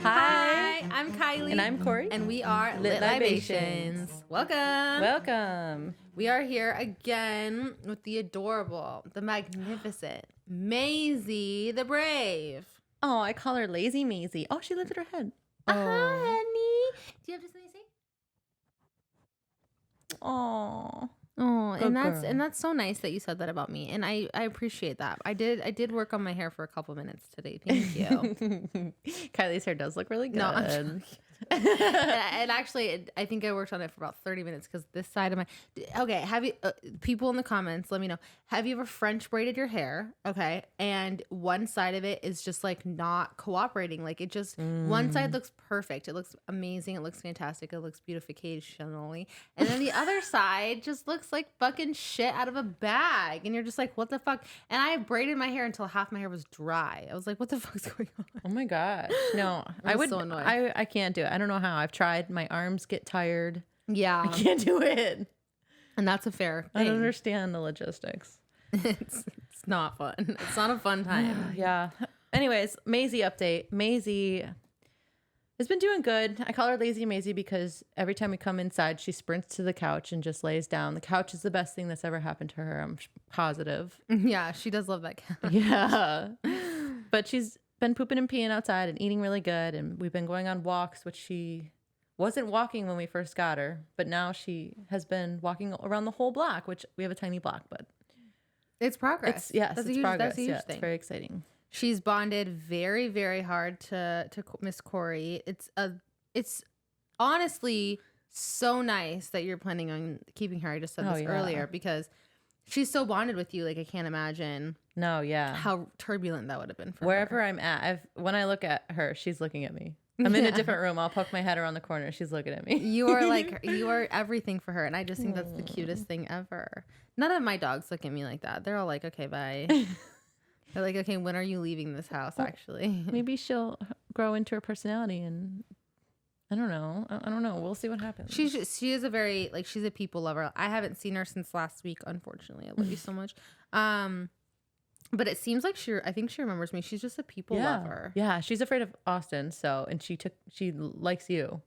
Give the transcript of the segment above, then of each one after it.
Hi, I'm Kylie. And I'm Corey. And we are Lit Libations. Welcome. We are here again with the adorable, the magnificent Maisie the Brave. Oh, I call her Lazy Maisie. Oh, she lifted her head. Oh, honey. Do you have something to say? Oh. Oh, Good and girl. that's so nice that you said that about me, and I appreciate that. I did work on my hair for a couple minutes today. Thank you. Kylie's hair does look really good. No, and actually, I think I worked on it for about 30 minutes because this side of my okay. Have you people in the comments? Let me know. Have you ever French braided your hair? Okay, and one side of it is just like not cooperating. Like it just one side looks perfect. It looks amazing. It looks fantastic. It looks beautificationally, and then the other side just looks like fucking shit out of a bag. And you're just like, what the fuck? And I braided my hair until half my hair was dry. I was like, what the fuck's going on? Oh my gosh. No, I would. so annoyed. I can't do it. I don't know how. I've tried. My arms get tired. Yeah, I can't do it. and that's a fair thing. I don't understand the logistics. It's not fun. It's not a fun time. Yeah. Anyways, Maisie update. Maisie has been doing good. I call her Lazy Maisie because every time we come inside, she sprints to the couch and just lays down. The couch is the best thing that's ever happened to her. I'm positive. Yeah, she does love that cat. Yeah. But she's been pooping and peeing outside and eating really good. And we've been going on walks, which she wasn't walking when we first got her. But now she has been walking around the whole block, which we have a tiny block, but It's progress. it's progress. That's a huge Yeah, thing. it's very exciting. She's bonded very, very hard to Miss Corey. It's honestly so nice that you're planning on keeping her. I just said Oh, this yeah. earlier because she's so bonded with you. Like I can't imagine No, yeah. how turbulent that would have been for Wherever her. I'm at, when I look at her, she's looking at me. I'm in a different room. I'll poke my head around the corner. She's looking at me. You are everything for her, and I just think that's the cutest thing ever. None of my dogs look at me like that. They're all like, okay, bye. They're like, okay, when are you leaving this house? Actually, Maybe she'll grow into her personality, and I don't know. I don't know. We'll see what happens. she is a very she's a people lover. I haven't seen her since last week, unfortunately. I love you so much. But it seems like I think she remembers me. She's just a people lover. Yeah, she's afraid of Austin, and she likes you.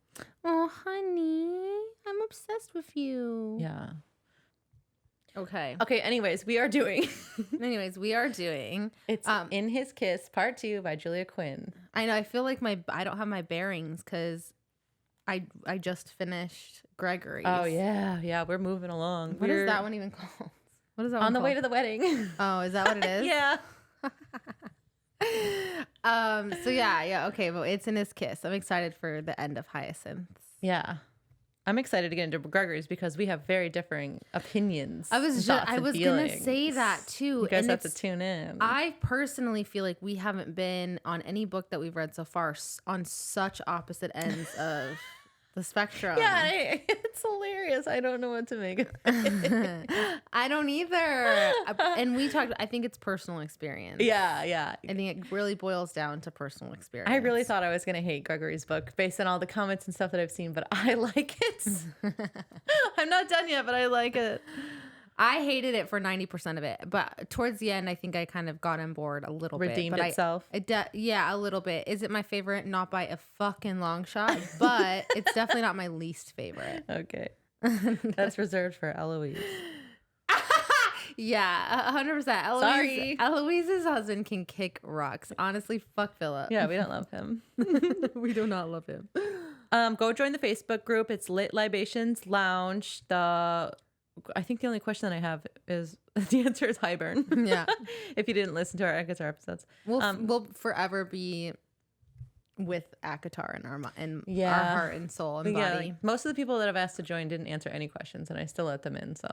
Oh, honey, I'm obsessed with you. Yeah. Okay. Okay. Anyways, we are doing. It's In His Kiss Part 2 by Julia Quinn. I know. I feel like I don't have my bearings because I just finished Gregory's. Oh yeah. We're moving along. What is that one even called? What is that one On the called? way to the wedding. Oh, is that what it is? Yeah. So yeah. Okay, but it's In His Kiss. I'm excited for the end of Hyacinths. Yeah. I'm excited to get into Gregory's because we have very differing opinions. I was gonna say that too. You guys and have to tune in. I personally feel like we haven't been on any book that we've read so far on such opposite ends of the spectrum. Yeah, it's hilarious. I don't know what to make of it. I don't either. And we talked. I think it's personal experience. Yeah. I think it really boils down to personal experience. I really thought I was going to hate Gregory's book based on all the comments and stuff that I've seen, but I like it. I'm not done yet, but I like it. I hated it for 90% of it, but towards the end, I think I kind of got on board a little Redeemed bit. itself. Yeah, a little bit. Is it my favorite? Not by a fucking long shot, but it's definitely not my least favorite. Okay. That's reserved for Eloise. Yeah, 100%. Sorry. Eloise's husband can kick rocks. Honestly, fuck Philip. Yeah, we don't love him. We do not love him. Go join the Facebook group. It's Lit Libations Lounge. I think the only question that I have is the answer is Highburn. Yeah. If you didn't listen to our Akatar episodes, We'll forever be with Akatar in our heart and soul and body. Yeah, like, most of the people that I've asked to join didn't answer any questions, and I still let them in. So,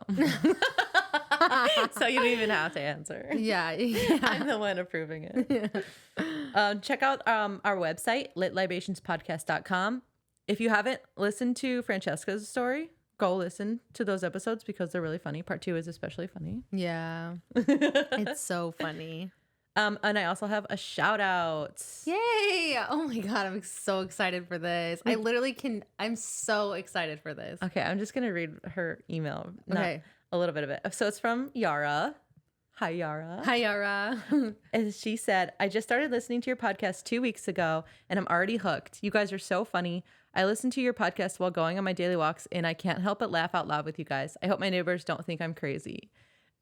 so you don't even have to answer. Yeah. I'm the one approving it. Check out our website, litlibationspodcast.com. If you haven't listened to Francesca's story, go listen to those episodes because they're really funny. Part 2 is especially funny. Yeah. It's so funny. And I also have a shout out. Yay! Oh my God, I'm so excited for this. I'm so excited for this. Okay, I'm just going to read her email. Okay. A little bit of it. So it's from Yara. Hi, Yara. Hi, Yara. And she said, I just started listening to your podcast 2 weeks ago and I'm already hooked. You guys are so funny. I listen to your podcast while going on my daily walks and I can't help but laugh out loud with you guys. I hope my neighbors don't think I'm crazy.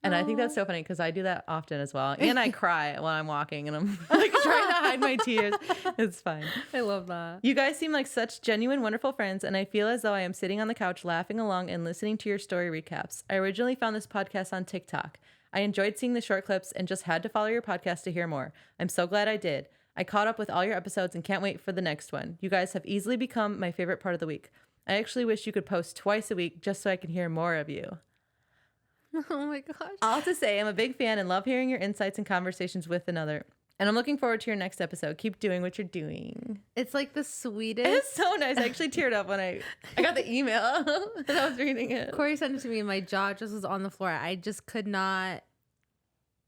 And I think that's so funny because I do that often as well. And I cry while I'm walking and I'm like trying to hide my tears. It's fine. I love that. You guys seem like such genuine, wonderful friends. And I feel as though I am sitting on the couch laughing along and listening to your story recaps. I originally found this podcast on TikTok. I enjoyed seeing the short clips and just had to follow your podcast to hear more. I'm so glad I did. I caught up with all your episodes and can't wait for the next one. You guys have easily become my favorite part of the week. I actually wish you could post twice a week just so I can hear more of you. Oh my gosh. All to say, I'm a big fan and love hearing your insights and conversations with another. And I'm looking forward to your next episode. Keep doing what you're doing. It's like the sweetest. It's so nice. I actually teared up when I got the email and I was reading it. Corey sent it to me and my jaw just was on the floor. I just could not.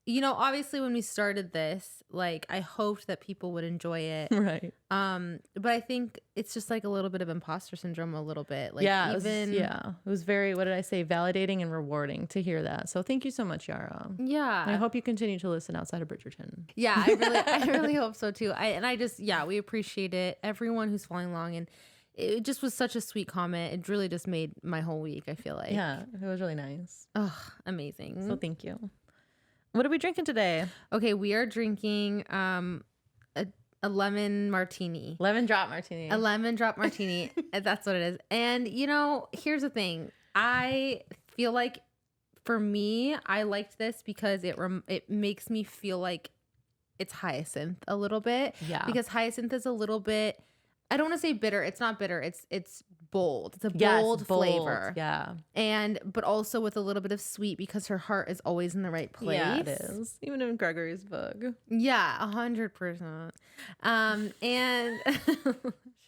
You know, obviously when we started this, like I hoped that people would enjoy it. Right. But I think it's just like a little bit of imposter syndrome a little bit. Like yeah, it was very, what did I say? Validating and rewarding to hear that. So thank you so much, Yara. Yeah. And I hope you continue to listen outside of Bridgerton. Yeah, I really hope so too. We appreciate it. Everyone who's following along, and it just was such a sweet comment. It really just made my whole week, I feel like. Yeah, it was really nice. Oh, amazing. So thank you. What are we drinking today? Okay, we are drinking a lemon martini. Lemon drop martini. A lemon drop martini. That's what it is. And you know, here's the thing. I feel like for me, I liked this because it makes me feel like it's Hyacinth a little bit. Yeah. Because Hyacinth is a little bit, I don't want to say bitter. It's not bitter. It's bold. It's a bold flavor. Yeah. But also with a little bit of sweet because her heart is always in the right place. Yeah, it is. Even in Gregory's book. Yeah, 100%. And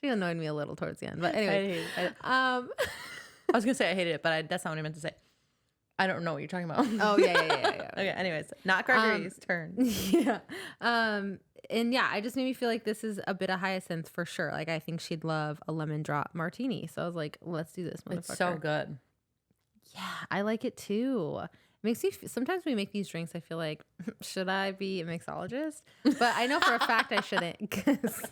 she annoyed me a little towards the end. But anyway. I was going to say I hated it, but that's not what I meant to say. I don't know what you're talking about. Oh, yeah. Okay, anyways. Not Gregory's turn. Yeah. And yeah, I just made me feel like this is a bit of Hyacinth for sure. Like I think she'd love a lemon drop martini. So I was like, let's do this, motherfucker. It's so good. Yeah, I like it too. It makes me sometimes we make these drinks, I feel like, should I be a mixologist? But I know for a fact I shouldn't because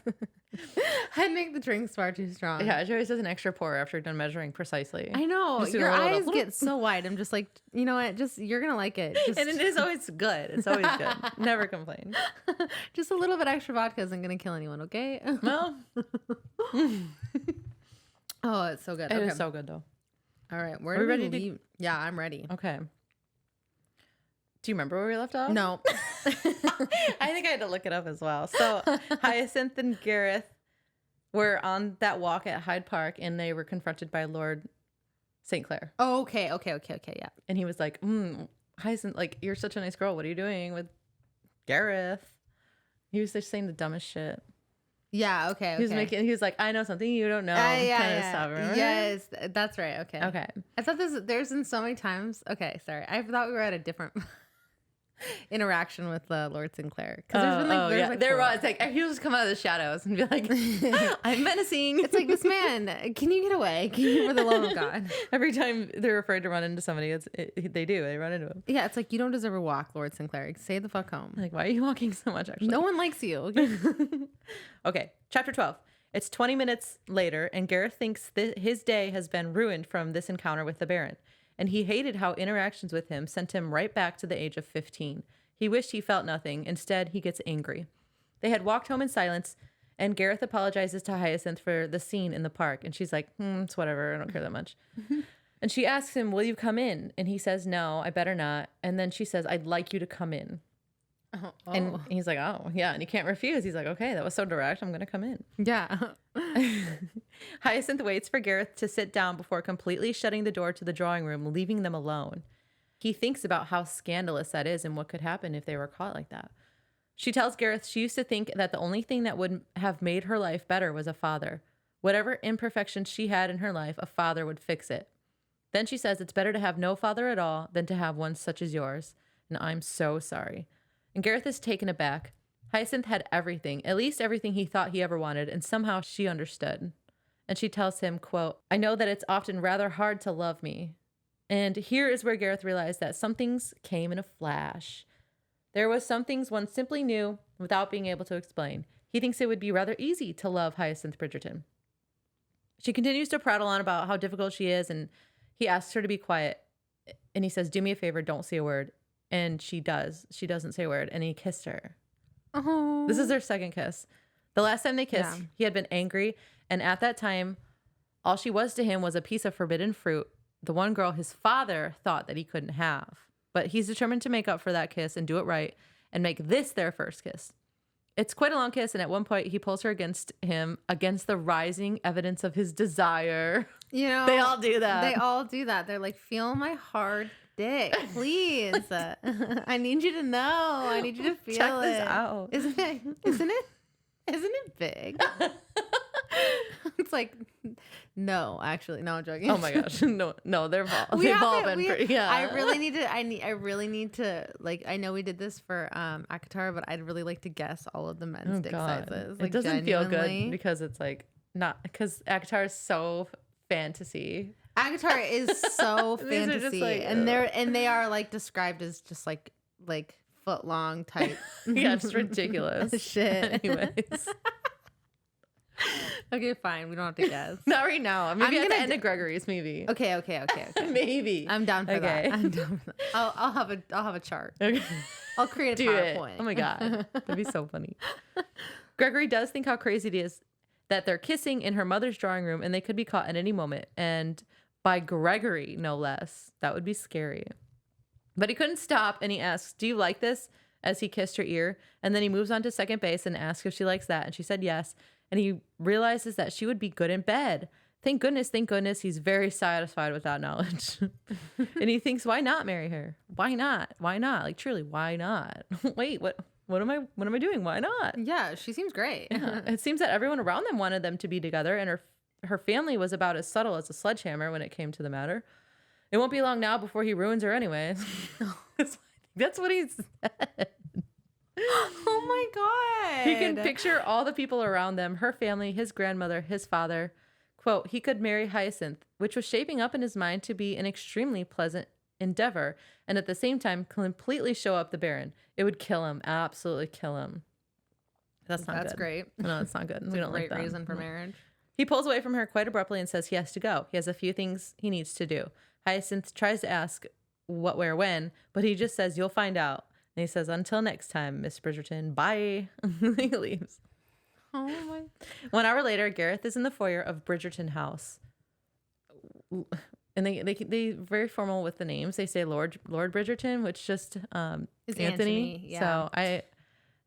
I'd make the drinks far too strong. Yeah, she always does an extra pour after you're done measuring precisely. I know. Your eyes get so wide. I'm just like, you know what? Just you're gonna like it. Just, and it is always good. It's always good. Never complain. Just a little bit extra vodka isn't gonna kill anyone, okay? Well. Oh, it's so good. It is so good though. All right, are we ready to leave? Yeah, I'm ready. Okay. Do you remember where we left off? No. I think I had to look it up as well. So Hyacinth and Gareth were on that walk at Hyde Park and they were confronted by Lord St. Clair. Oh, okay, yeah. And he was like, Hyacinth, like, you're such a nice girl. What are you doing with Gareth? He was just saying the dumbest shit. Yeah, okay. He was like, I know something you don't know. Kind of stuff, remember? Yes, that's right. Okay. Okay. I thought there's been so many times. Okay, sorry. I thought we were at a different interaction with Lord Sinclair. Because there was like he'll just come out of the shadows and be like, I'm menacing. It's like, this man, can you get away? Can you, for the love of God? Every time they're afraid to run into somebody, they run into him. Yeah, it's like, you don't deserve a walk, Lord Sinclair. Stay the fuck home. Like, why are you walking so much? Actually, no one likes you. Okay. Okay, chapter 12. It's 20 minutes later, and Gareth thinks his day has been ruined from this encounter with the Baron. And he hated how interactions with him sent him right back to the age of 15. He wished he felt nothing. Instead, he gets angry. They had walked home in silence, and Gareth apologizes to Hyacinth for the scene in the park. And she's like, it's whatever. I don't care that much. And she asks him, will you come in? And he says, no, I better not. And then she says, I'd like you to come in. Oh. And he's like, oh, yeah. And he can't refuse. He's like, okay, that was so direct. I'm going to come in. Yeah. Hyacinth waits for Gareth to sit down before completely shutting the door to the drawing room, leaving them alone. He thinks about how scandalous that is and what could happen if they were caught like that. She tells Gareth she used to think that the only thing that would have made her life better was a father. Whatever imperfections she had in her life, a father would fix it. Then she says it's better to have no father at all than to have one such as yours. And I'm so sorry. And Gareth is taken aback. Hyacinth had everything, at least everything he thought he ever wanted, and somehow she understood. And she tells him, quote, I know that it's often rather hard to love me. And here is where Gareth realized that some things came in a flash. There was some things one simply knew without being able to explain. He thinks it would be rather easy to love Hyacinth Bridgerton. She continues to prattle on about how difficult she is, and he asks her to be quiet. And he says, do me a favor, don't say a word. And she does. She doesn't say a word, and he kissed her. Oh. This is their second kiss. The last time they kissed, he had been angry, and at that time, all she was to him was a piece of forbidden fruit, the one girl his father thought that he couldn't have. But he's determined to make up for that kiss and do it right and make this their first kiss. It's quite a long kiss, and at one point, he pulls her against the rising evidence of his desire. You know, They all do that. They all do that. They're like, feel my hard dick, please. I need you to know. I need you to feel Check it. this out. Isn't it big? It's like, no, actually, no, I'm joking. Oh my gosh, no, they've all been pretty. Yeah, I really need to like. I know we did this for Akatar, but I'd really like to guess all of the men's dick sizes. Like, it doesn't feel genuinely. good because it's like not because Akatar is so fantasy. Avatar is so These are just fantasy, like, and they are like described as just like foot long type. Yeah, it's ridiculous. Shit. Anyways, Okay, fine. We don't have to guess. not right now. Maybe I'm at the gonna end of Gregory's, maybe. Okay. Maybe. I'm down for that. Okay. I'm down for that. I'll have a chart. Okay. I'll create a Do it. PowerPoint. Oh my god, that'd be so funny. Gregory does think how crazy it is that they're kissing in her mother's drawing room and they could be caught at any moment, and by Gregory, no less. That would be scary. But he couldn't stop, and he asks, "Do you like this?" as he kissed her ear, and then he moves on to second base and asks if she likes that, and she said yes. And he realizes that she would be good in bed. Thank goodness, he's very satisfied with that knowledge. And he thinks, why not marry her? Why not? Like, truly, why not? Wait, what am I doing? Why not? Yeah, she seems great. Yeah. It seems that everyone around them wanted them to be together, and her family was about as subtle as a sledgehammer when it came to the matter. It won't be long now before he ruins her anyway. That's what he said. Oh my god. He can picture all the people around them, her family, his grandmother, his father. Quote, he could marry Hyacinth, which was shaping up in his mind to be an extremely pleasant endeavor, and at the same time completely show up the Baron. It would kill him, absolutely kill him. That's not good. That's great. No, it's not good. It's we a don't like great that. reason for marriage. He pulls away from her quite abruptly and says he has to go. He has a few things he needs to do. Hyacinth tries to ask what, where, when, but he just says, you'll find out. And he says, until next time, Miss Bridgerton, bye. He leaves. Oh my. 1 hour later, Gareth is in the foyer of Bridgerton House. And they very formal with the names. They say Lord Bridgerton, which just is Anthony. Yeah. So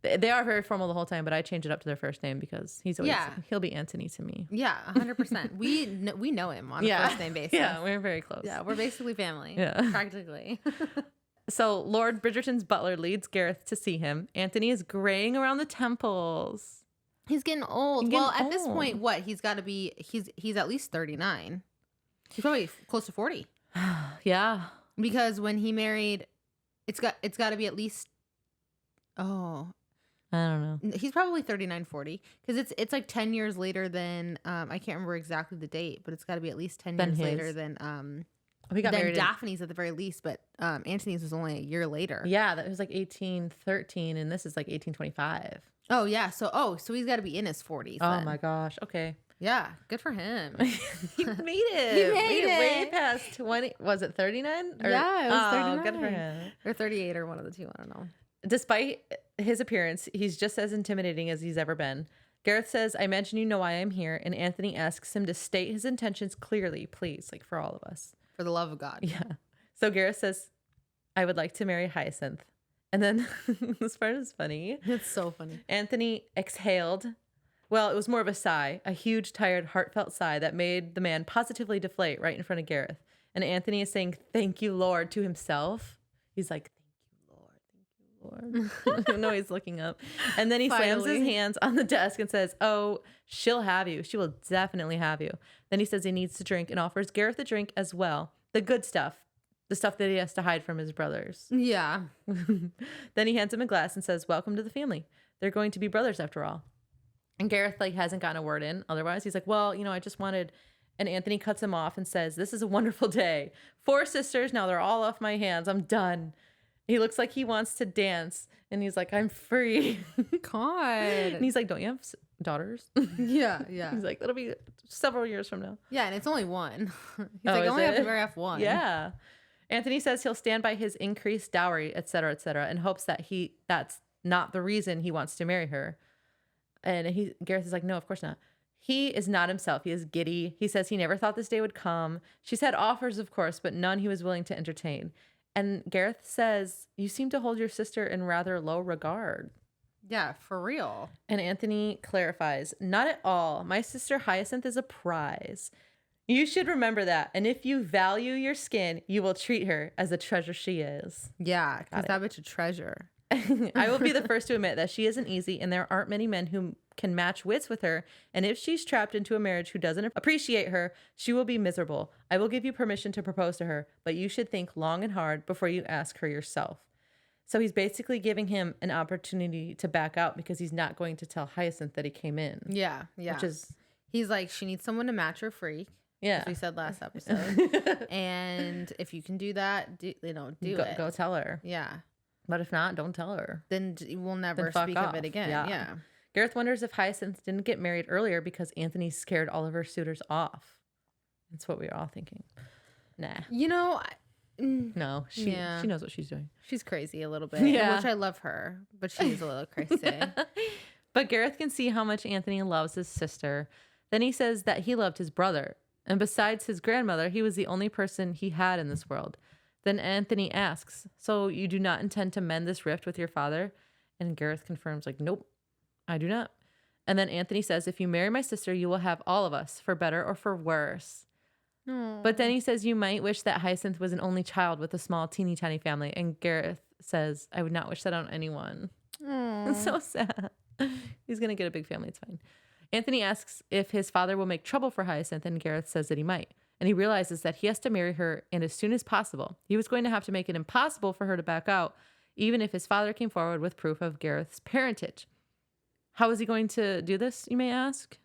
they are very formal the whole time, but I change it up to their first name because he'll be Anthony to me. Yeah, 100%. We know him on a first name basis. Yeah, we're very close. Yeah, we're basically family. Yeah. Practically. So Lord Bridgerton's butler leads Gareth to see him. Anthony is graying around the temples. He's getting old. At this point, what? He's got to be he's at least 39. He's probably close to 40. Yeah. Because when he married, it's got to be at least I don't know. He's probably 39, 40 because it's like 10 years later than I can't remember exactly the date, but it's got to be at least 10 years later than he got married Daphne's at the very least, but Antony's was only a year later. Yeah, that was like 1813 and this is like 1825. Oh yeah, so he's got to be in his 40s. Oh then. my gosh. Okay. Yeah, good for him. He made it. He made it. Way past 20. Was it 39? Yeah, it was 39. Good for him. Or 38 or one of the two, I don't know. Despite his appearance, he's just as intimidating as he's ever been. Gareth says, I imagine you know why I'm here. And Anthony asks him to state his intentions clearly, please, like for all of us. For the love of God. Yeah. So Gareth says, I would like to marry Hyacinth. And then this part is funny. It's so funny. Anthony exhaled. Well, it was more of a sigh, a huge, tired, heartfelt sigh that made the man positively deflate right in front of Gareth. And Anthony is saying, thank you, Lord, to himself. He's like, thank you, Lord. No, he's looking up. And then he slams his hands on the desk and says, oh, she'll have you. She will definitely have you. Then he says he needs to drink and offers Gareth a drink as well. The good stuff. The stuff that he has to hide from his brothers. Yeah. Then he hands him a glass and says, welcome to the family. They're going to be brothers after all. And Gareth hasn't gotten a word in. Otherwise, he's like, well, I just wanted. And Anthony cuts him off and says, this is a wonderful day. 4 sisters. Now they're all off my hands. I'm done. He looks like he wants to dance, and he's like, I'm free. God. And he's like, don't you have daughters? Yeah, yeah. He's like, that'll be several years from now. Yeah, and it's only one. He's Oh, like, I is only have to it? marry off one. Yeah. Anthony says he'll stand by his increased dowry, et cetera, and hopes that that's not the reason he wants to marry her. And Gareth is like, no, of course not. He is not himself. He is giddy. He says he never thought this day would come. She's had offers, of course, but none he was willing to entertain. And Gareth says, you seem to hold your sister in rather low regard. Yeah, for real. And Anthony clarifies, not at all. My sister Hyacinth is a prize. You should remember that. And if you value your skin, you will treat her as the treasure she is. Yeah, because that bitch a treasure. I will be the first to admit that she isn't easy, and there aren't many men who can match wits with her. And if she's trapped into a marriage who doesn't appreciate her, she will be miserable. I will give you permission to propose to her, but you should think long and hard before you ask her yourself. So he's basically giving him an opportunity to back out because he's not going to tell Hyacinth that he came in. Yeah, yeah. He's like, she needs someone to match her freak. Yeah, as we said last episode. And if you can do that, do it. Go tell her. Yeah. But if not, don't tell her. Then we'll never fuck speak off. of it again. Yeah. Gareth wonders if Hyacinth didn't get married earlier because Anthony scared all of her suitors off. That's what we were all thinking. Nah. You know, no, she knows what she's doing. She's crazy a little bit. Yeah. Which I love her, but she's a little crazy. But Gareth can see how much Anthony loves his sister. Then he says that he loved his brother. And besides his grandmother, he was the only person he had in this world. Then Anthony asks, so you do not intend to mend this rift with your father? And Gareth confirms, like, nope, I do not. And then Anthony says, if you marry my sister, you will have all of us, for better or for worse. Aww. But then he says, you might wish that Hyacinth was an only child with a small, teeny tiny family. And Gareth says, I would not wish that on anyone. It's so sad. He's going to get a big family. It's fine. Anthony asks if his father will make trouble for Hyacinth, and Gareth says that he might. And he realizes that he has to marry her, and as soon as possible. He was going to have to make it impossible for her to back out, even if his father came forward with proof of Gareth's parentage. How is he going to do this, you may ask?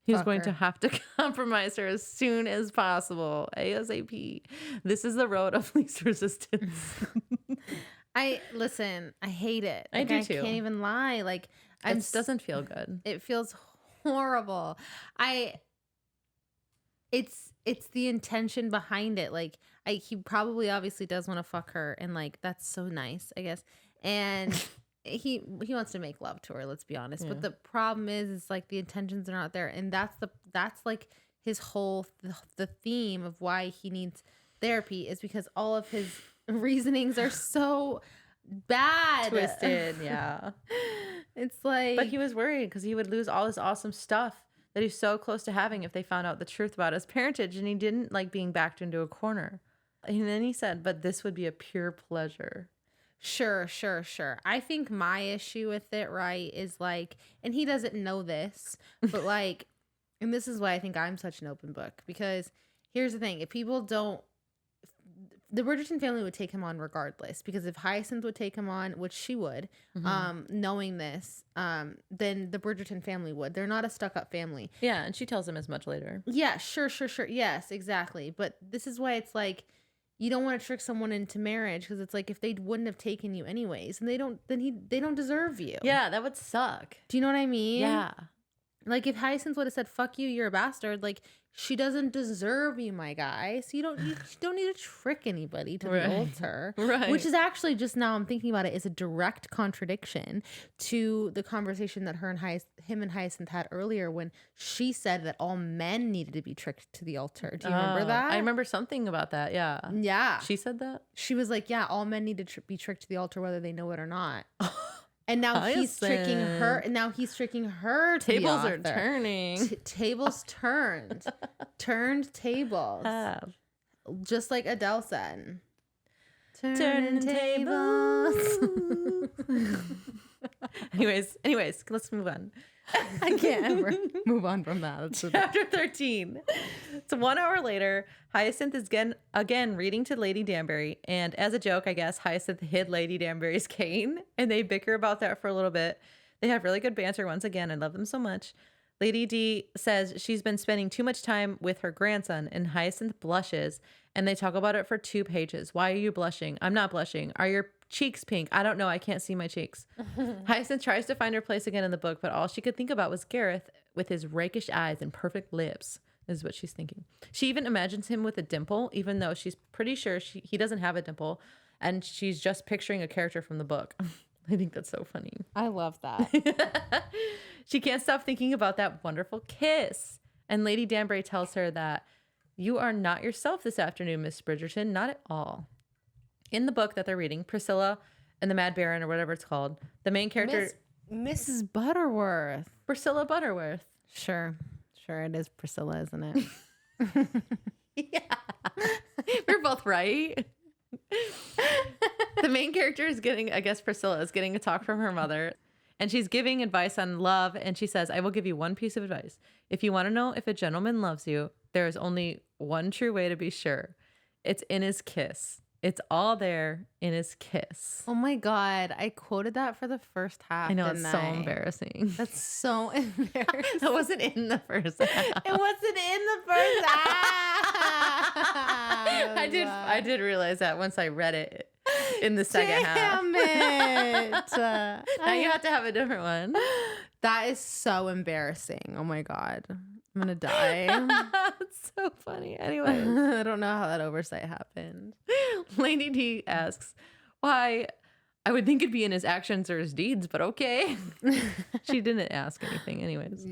He's going to have to compromise her as soon as possible. ASAP. This is the road of least resistance. I hate it. I do I too. can't even lie. Like, It doesn't feel good. It feels horrible. It's the intention behind it. Like, he probably obviously does want to fuck her, and like that's so nice, I guess. And he wants to make love to her. Let's be honest. Yeah. But the problem is like the intentions are not there, and that's like his whole the theme of why he needs therapy is because all of his reasonings are so bad, twisted. Yeah, it's like. But he was worried because he would lose all this awesome stuff that he's so close to having if they found out the truth about his parentage, and he didn't like being backed into a corner. And then he said, but this would be a pure pleasure. Sure. I think my issue with it, right, is like, and he doesn't know this, but like, and this is why I think I'm such an open book, because here's the thing. If people don't, the Bridgerton family would take him on regardless, because if Hyacinth would take him on, which she would, knowing this, then the Bridgerton family would. They're not a stuck-up family. Yeah, and she tells him as much later. Yeah, sure. Yes, exactly. But this is why it's like, you don't want to trick someone into marriage, because it's like if they wouldn't have taken you anyways, and they don't deserve you. Yeah, that would suck. Do you know what I mean? Yeah. Like if Hyacinth would have said, fuck you, you're a bastard, like she doesn't deserve you, my guy. So you don't need to trick anybody to the altar. Right. Which is actually, just now I'm thinking about it, is a direct contradiction to the conversation that him and Hyacinth had earlier when she said that all men needed to be tricked to the altar. Do you remember that? I remember something about that. Yeah. Yeah. She said that? She was like, yeah, all men need to be tricked to the altar whether they know it or not. And now he's tricking her. And now he's tricking her. To tables the are turning. Tables turned. Turned tables. Just like Adele said. Turning tables. Anyways, let's move on. I can't ever move on from that. Chapter 13. So 1 hour later, Hyacinth is again reading to Lady Danbury. And as a joke, I guess, Hyacinth hid Lady Danbury's cane. And they bicker about that for a little bit. They have really good banter once again. I love them so much. Lady D says she's been spending too much time with her grandson, and Hyacinth blushes, and they talk about it for 2 pages. Why are you blushing? I'm not blushing. Are your cheeks pink? I don't know. I can't see my cheeks. Hyacinth tries to find her place again in the book, but all she could think about was Gareth with his rakish eyes and perfect lips, is what she's thinking. She even imagines him with a dimple, even though she's pretty sure he doesn't have a dimple, and she's just picturing a character from the book. I think that's so funny. I love that. She can't stop thinking about that wonderful kiss. And Lady Danbury tells her that you are not yourself this afternoon, Miss Bridgerton, not at all. In the book that they're reading, Priscilla and the Mad Baron, or whatever it's called, the main character... Mrs. Butterworth. Priscilla Butterworth. Sure, it is Priscilla, isn't it? Yeah. We're both right. The main character is getting, I guess Priscilla is getting a talk from her mother, and she's giving advice on love, and she says, I will give you one piece of advice. If you want to know if a gentleman loves you, there is only one true way to be sure. It's in his kiss. It's all there in his kiss. Oh my God. I quoted that for the first half. I know, it's so embarrassing. That's so embarrassing. That wasn't in the first half. It wasn't in the first half. I did realize that once I read it in the second half. Damn it. Now you have to have a different one. That is so embarrassing. Oh my God. I'm going to die. It's so funny. Anyway, I don't know how that oversight happened. Lady D asks, why? I would think it'd be in his actions or his deeds, but okay. She didn't ask anything anyways.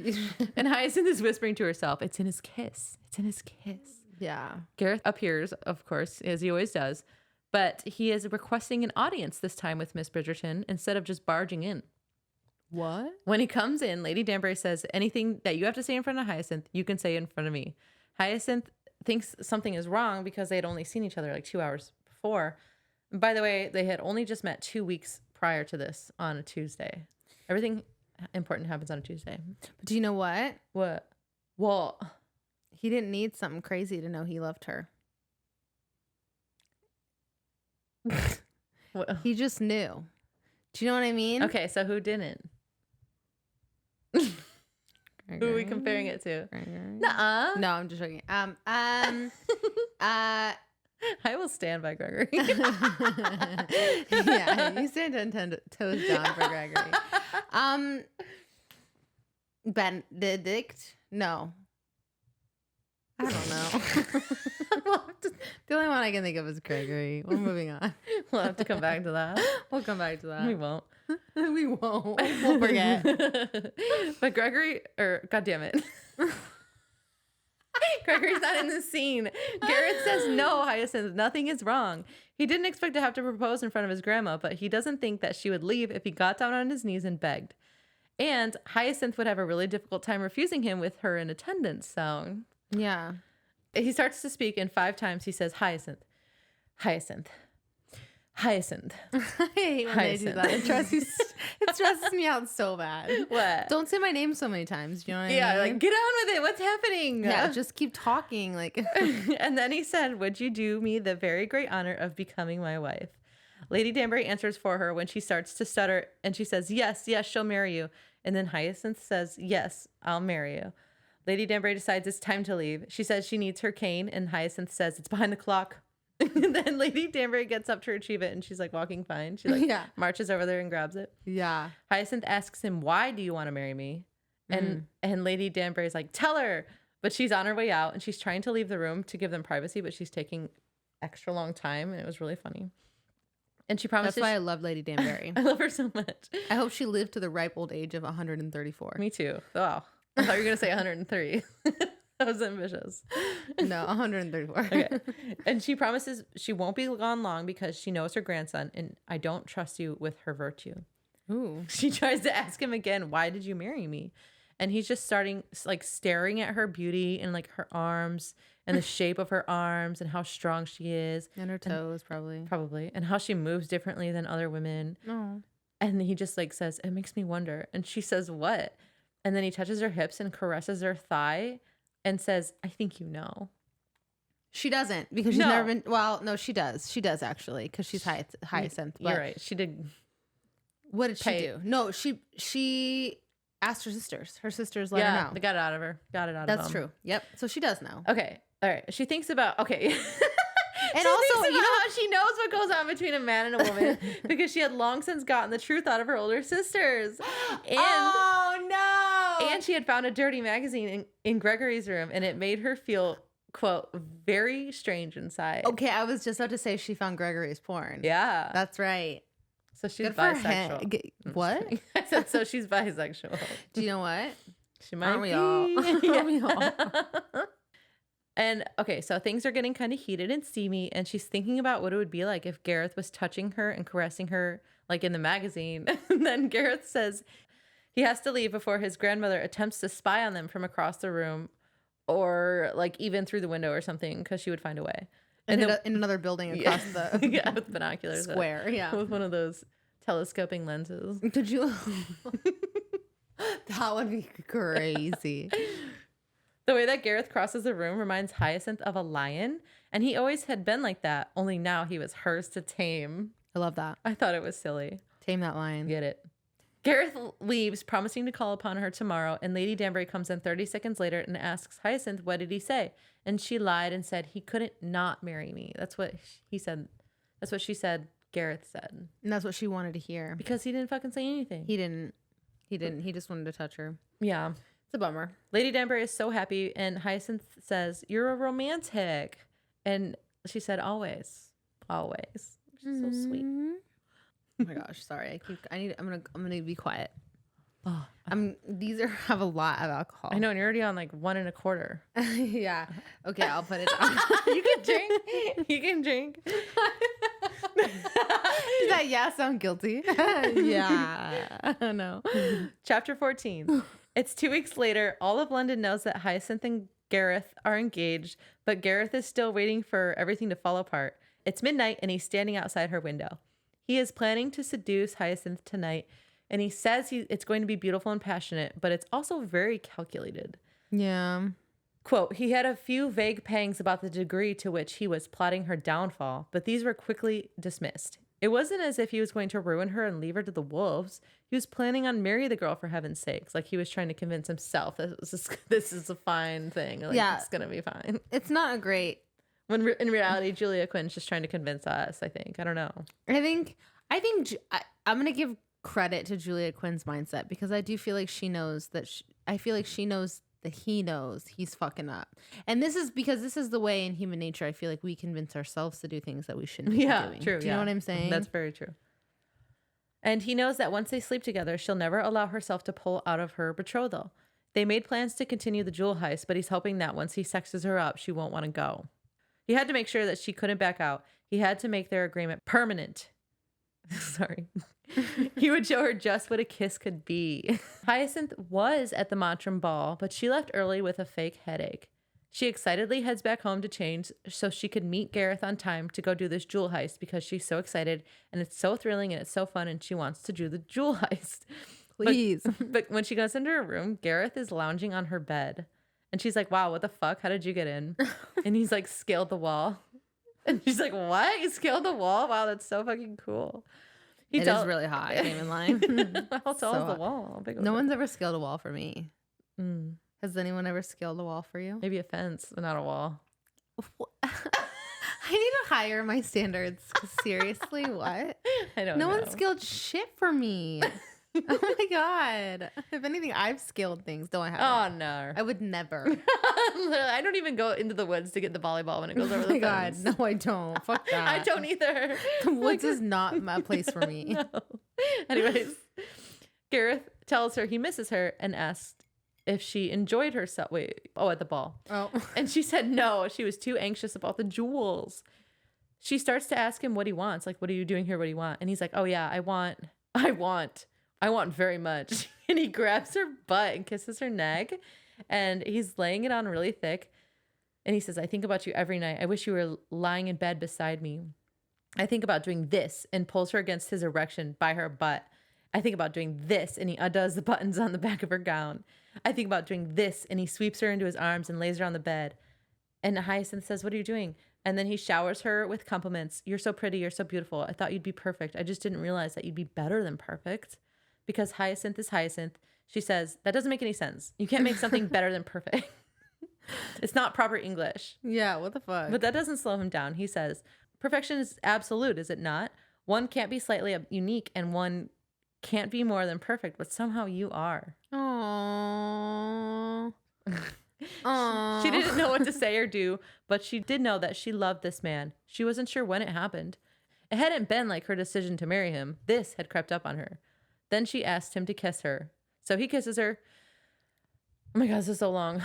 And Hyacinth is whispering to herself, it's in his kiss. It's in his kiss. Yeah. Gareth appears, of course, as he always does, but he is requesting an audience this time with Miss Bridgerton instead of just barging in. What? When he comes in, Lady Danbury says, anything that you have to say in front of Hyacinth, you can say in front of me. Hyacinth thinks something is wrong because they had only seen each other like 2 hours before. And by the way, they had only just met 2 weeks prior to this on a Tuesday. Everything important happens on a Tuesday. But do you know what? What? Well, he didn't need something crazy to know he loved her. What? He just knew. Do you know what I mean? Okay, so who didn't? Who are we comparing it to? Nuh-uh. No, I'm just joking. I will stand by Gregory. Yeah, you stand 10 toes down for Gregory. Benedict? No. I don't know. The only one I can think of is Gregory. We're moving on. We'll have to come back to that. We'll come back to that. We won't. We won't. We'll forget. But Gregory, God damn it. Gregory's not in the scene. Gareth says, no, Hyacinth, nothing is wrong. He didn't expect to have to propose in front of his grandma, but he doesn't think that she would leave if he got down on his knees and begged. And Hyacinth would have a really difficult time refusing him with her in attendance. So yeah. He starts to speak, and 5 times he says, Hyacinth, Hyacinth, Hyacinth. I hate when they do that. It stresses me out so bad. What? Don't say my name so many times. You know what I mean? Yeah, like, get on with it. What's happening? Yeah, just keep talking. Like, And then he said, would you do me the very great honor of becoming my wife? Lady Danbury answers for her when she starts to stutter, and she says, yes, she'll marry you. And then Hyacinth says, yes, I'll marry you. Lady Danbury decides it's time to leave. She says she needs her cane, and Hyacinth says it's behind the clock. And then Lady Danbury gets up to retrieve it, and she's like walking fine. She like marches over there and grabs it. Yeah. Hyacinth asks him, why do you want to marry me? And Lady Danbury's like, tell her. But she's on her way out, and she's trying to leave the room to give them privacy, but she's taking extra long time, and it was really funny. And she promises. That's why I love Lady Danbury. I love her so much. I hope she lived to the ripe old age of 134. Me too. Wow. I thought you were going to say 103. That was ambitious. No, 134. Okay. And she promises she won't be gone long because she knows her grandson, and I don't trust you with her virtue. Ooh. She tries to ask him again, why did you marry me? And he's just starting like staring at her beauty and like her arms and the shape of her arms and how strong she is. And her toes, probably. Probably. And how she moves differently than other women. Oh. And he just like says, it makes me wonder. And she says, what? And then he touches her hips and caresses her thigh and says, I think you know. She doesn't, because she's never been. Well, no, she does. She does actually, because she's Hyacinth. You're right. She did. What did she do? No, she asked her sisters. Her sisters let her know. They got it out of her. Got it out of That's them. true. Yep. So she does know. Okay. All right. She thinks about, okay. And also, you know how she knows what goes on between a man and a woman because she had long since gotten the truth out of her older sisters. And, oh, no. And she had found a dirty magazine in Gregory's room, and it made her feel, quote, very strange inside. Okay, I was just about to say she found Gregory's porn. Yeah. That's right. So she's Good for bisexual. What? I said, so she's bisexual. Do you know what? She might Aren't we be. all? Aren't we all? And okay, so things are getting kind of heated and steamy, and she's thinking about what it would be like if Gareth was touching her and caressing her like in the magazine. And then Gareth says he has to leave before his grandmother attempts to spy on them from across the room or like even through the window or something, because she would find a way. And in another building across the yeah, with binoculars. square. Yeah. With one of those telescoping lenses. Could you? That would be crazy. The way that Gareth crosses the room reminds Hyacinth of a lion, and he always had been like that, only now he was hers to tame. I love that. I thought it was silly. Tame that lion. Get it. Gareth leaves, promising to call upon her tomorrow, and Lady Danbury comes in 30 seconds later and asks Hyacinth, what did he say? And she lied and said he couldn't not marry me. That's what he said. That's what she said Gareth said. And that's what she wanted to hear. Because he didn't fucking say anything. He didn't. He just wanted to touch her. Yeah. It's a bummer. Lady Danbury is so happy, and Hyacinth says, you're a romantic. And she said, always. Always. Which is so sweet. Oh my gosh, sorry. I'm gonna be quiet. Oh, These have a lot of alcohol. I know, and you're already on like 1 1/4. Yeah. Okay, I'll put it on. You can drink. You can drink. Does that sound guilty? Yeah. No. Chapter 14. It's 2 weeks later. All of London knows that Hyacinth and Gareth are engaged, but Gareth is still waiting for everything to fall apart. It's midnight, and he's standing outside her window. He is planning to seduce Hyacinth tonight, and he says it's going to be beautiful and passionate, but it's also very calculated. Yeah. Quote, he had a few vague pangs about the degree to which he was plotting her downfall, but these were quickly dismissed. It wasn't as if he was going to ruin her and leave her to the wolves. He was planning on marrying the girl for heaven's sakes. Like he was trying to convince himself that this is a fine thing. Like, yeah. It's going to be fine. It's not a great. When in reality, Julia Quinn's just trying to convince us, I think. I don't know. I'm going to give credit to Julia Quinn's mindset because I do feel like she knows that I feel like she knows that he knows he's fucking up. And this is because this is the way in human nature I feel like we convince ourselves to do things that we shouldn't be doing. True. Do you know what I'm saying? That's very true. And he knows that once they sleep together, she'll never allow herself to pull out of her betrothal. They made plans to continue the jewel heist, but he's hoping that once he sexes her up, she won't want to go. He had to make sure that she couldn't back out. He had to make their agreement permanent. Sorry. He would show her just what a kiss could be. Hyacinth was at the Mottram ball, but she left early with a fake headache. She excitedly heads back home to change so she could meet Gareth on time to go do this jewel heist because she's so excited and it's so thrilling and it's so fun and she wants to do the jewel heist. Please. But when she goes into her room, Gareth is lounging on her bed. And she's like, wow, what the fuck? How did you get in? And he's like, scaled the wall. And she's like, what? You scaled the wall? Wow, that's so fucking cool. It is really hot. I can't even lie. How tall is the wall? No one's ever scaled a wall for me. Has anyone ever scaled a wall for you? Maybe a fence, but not a wall. I need to higher my standards. Seriously, what? I don't know. No one scaled shit for me. Oh my God. If anything, I've scaled things. Don't I have? Oh, no. I would never. I don't even go into the woods to get the volleyball when it goes over the fence. God. No, I don't. Fuck that. I don't either. The woods is not my place for me. No. Anyways, Gareth tells her he misses her and asked if she enjoyed herself. At the ball. Oh. And she said no. She was too anxious about the jewels. She starts to ask him what he wants. Like, what are you doing here? What do you want? And he's like, oh yeah, I want very much. And he grabs her butt and kisses her neck. And he's laying it on really thick. And he says, I think about you every night. I wish you were lying in bed beside me. I think about doing this, and pulls her against his erection by her butt. I think about doing this, and he undoes the buttons on the back of her gown. I think about doing this, and he sweeps her into his arms and lays her on the bed. And Hyacinth says, what are you doing? And then he showers her with compliments. You're so pretty. You're so beautiful. I thought you'd be perfect. I just didn't realize that you'd be better than perfect. Because Hyacinth is Hyacinth. She says, that doesn't make any sense. You can't make something better than perfect. It's not proper English. Yeah, what the fuck? But that doesn't slow him down. He says, perfection is absolute, is it not? One can't be slightly unique and one can't be more than perfect, but somehow you are. Aww. She didn't know what to say or do, but she did know that she loved this man. She wasn't sure when it happened. It hadn't been like her decision to marry him. This had crept up on her. Then she asked him to kiss her. So he kisses her. Oh my God, this is so long.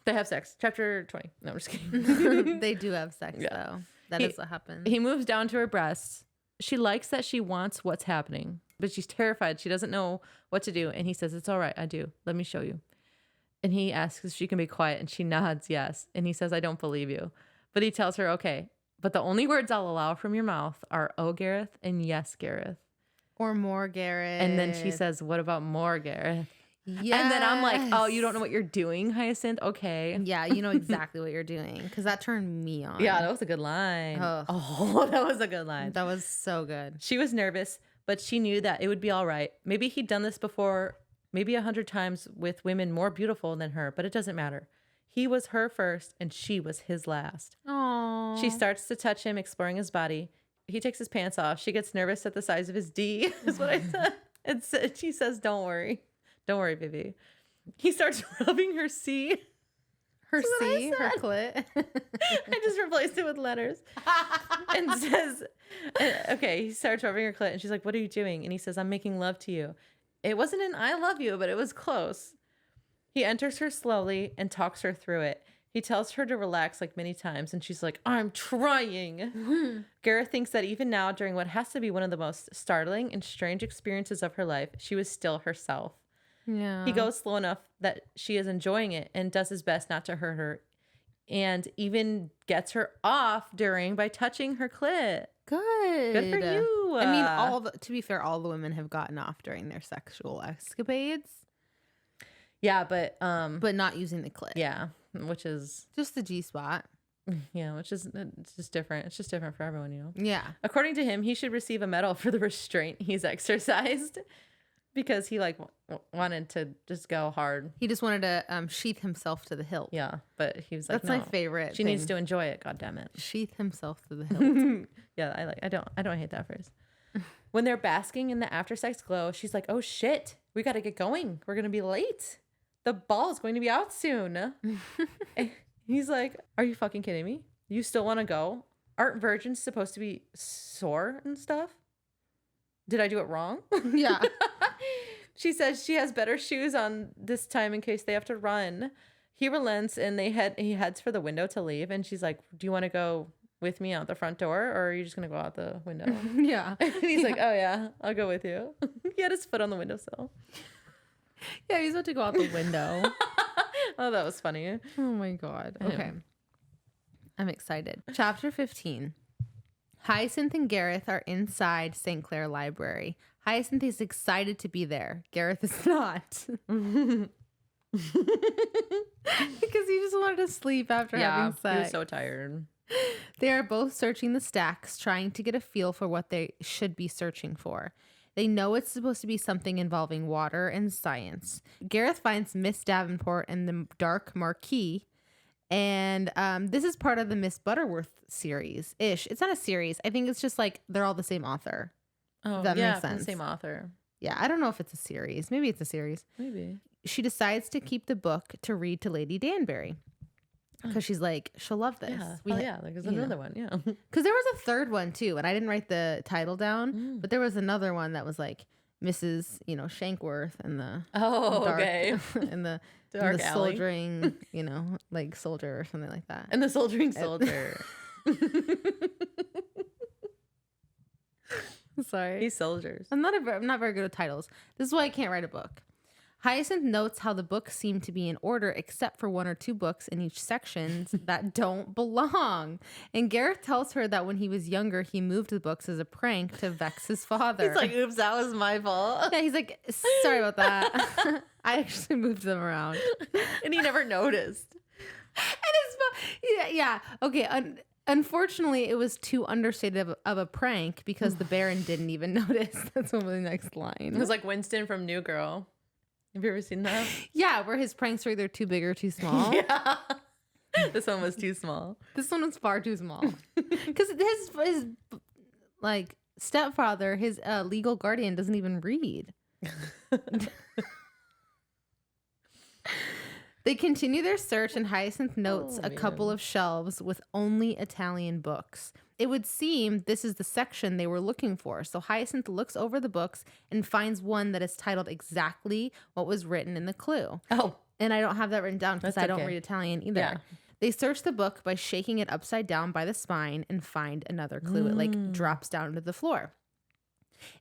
They have sex. Chapter 20. No, I'm just kidding. They do have sex, though. That is what happens. He moves down to her breasts. She likes that she wants what's happening, but she's terrified. She doesn't know what to do. And he says, it's all right. I do. Let me show you. And he asks if she can be quiet, and she nods yes. And he says, I don't believe you. But he tells her, okay, but the only words I'll allow from your mouth are, oh, Gareth, and yes, Gareth. Or more, Gareth. And then she says, what about more, Gareth? Yes. And then I'm like, oh, you don't know what you're doing, Hyacinth? Okay. Yeah, you know exactly what you're doing, because that turned me on. Yeah, that was a good line. Ugh. Oh, that was a good line. That was so good. She was nervous, but she knew that it would be all right. Maybe he'd done this before, maybe 100 times with women more beautiful than her, but it doesn't matter. He was her first, and she was his last. Aww. She starts to touch him, exploring his body. He takes his pants off. She gets nervous at the size of his D, is what I said. And she says, don't worry. Don't worry, baby. He starts rubbing her C. Her C, her clit. I just replaced it with letters. And says, okay, he starts rubbing her clit. And she's like, what are you doing? And he says, I'm making love to you. It wasn't an I love you, but it was close. He enters her slowly and talks her through it. He tells her to relax like many times. And she's like, I'm trying. Gareth thinks that even now, during what has to be one of the most startling and strange experiences of her life, she was still herself. Yeah. He goes slow enough that she is enjoying it and does his best not to hurt her, and even gets her off by touching her clit. Good. Good for you. I mean, to be fair, all the women have gotten off during their sexual escapades. Yeah, but not using the clit. yeah, which is Just the G spot. yeah, which is it's just different. It's just different for everyone, you know. Yeah. According to him, he should receive a medal for the restraint he's exercised. Because he wanted to just go hard. He just wanted to sheath himself to the hilt. Yeah, but he was like, That's my favorite. She needs to enjoy it. God damn it. Sheath himself to the hilt. Yeah, I don't hate that phrase. When they're basking in the after sex glow, she's like, oh shit, we got to get going. We're gonna be late. The ball is going to be out soon. And he's like, are you fucking kidding me? You still want to go? Aren't virgins supposed to be sore and stuff? Did I do it wrong? Yeah. She says she has better shoes on this time in case they have to run. He relents and he heads for the window to leave. And she's like, do you want to go with me out the front door, or are you just going to go out the window? Yeah. And he's like, oh yeah, I'll go with you. He had his foot on the windowsill. Yeah, he's about to go out the window. Oh, that was funny. Oh my God. Okay. I'm excited. Chapter 15. Hyacinth and Gareth are inside St. Clair Library. Hyacinth is excited to be there. Gareth is not. Because he just wanted to sleep after having sex. He was so tired. They are both searching the stacks, trying to get a feel for what they should be searching for. They know it's supposed to be something involving water and science. Gareth finds Miss Davenport and the Dark Marquis. And this is part of the Miss Butterworth series-ish. It's not a series. I think it's just like they're all the same author. Oh, that yeah, makes sense. The same author. Yeah, I don't know if it's a series. Maybe it's a series. Maybe. She decides to keep the book to read to Lady Danbury. Because she's like, she'll love this. Yeah, there's another one, yeah. Because there was a third one too, and I didn't write the title down, but there was another one that was like Mrs. Shankworth and the dark, okay. and the Dark the alley. soldiering, like soldier or something like that. And the soldiering soldier. Sorry, He's soldiers. I'm not very good at titles. This is why I can't write a book. Hyacinth notes how the books seem to be in order except for one or two books in each section that don't belong. And Gareth tells her that when he was younger, he moved the books as a prank to vex his father. He's like, oops, that was my fault. Yeah, he's like, sorry about that. I actually moved them around. And he never noticed. Yeah. Okay. Unfortunately, it was too understated of a prank because the Baron didn't even notice. That's one of the next line. It was like Winston from New Girl. Have you ever seen that? Yeah, where his pranks were either too big or too small. Yeah. This one was too small. This one was far too small. Because his like stepfather, his legal guardian, doesn't even read. They continue their search, and Hyacinth notes a couple of shelves with only Italian books. It would seem this is the section they were looking for. So Hyacinth looks over the books and finds one that is titled exactly what was written in the clue. Oh. And I don't have that written down because I don't okay. read Italian either. Yeah. They search the book by shaking it upside down by the spine and find another clue. It like drops down to the floor.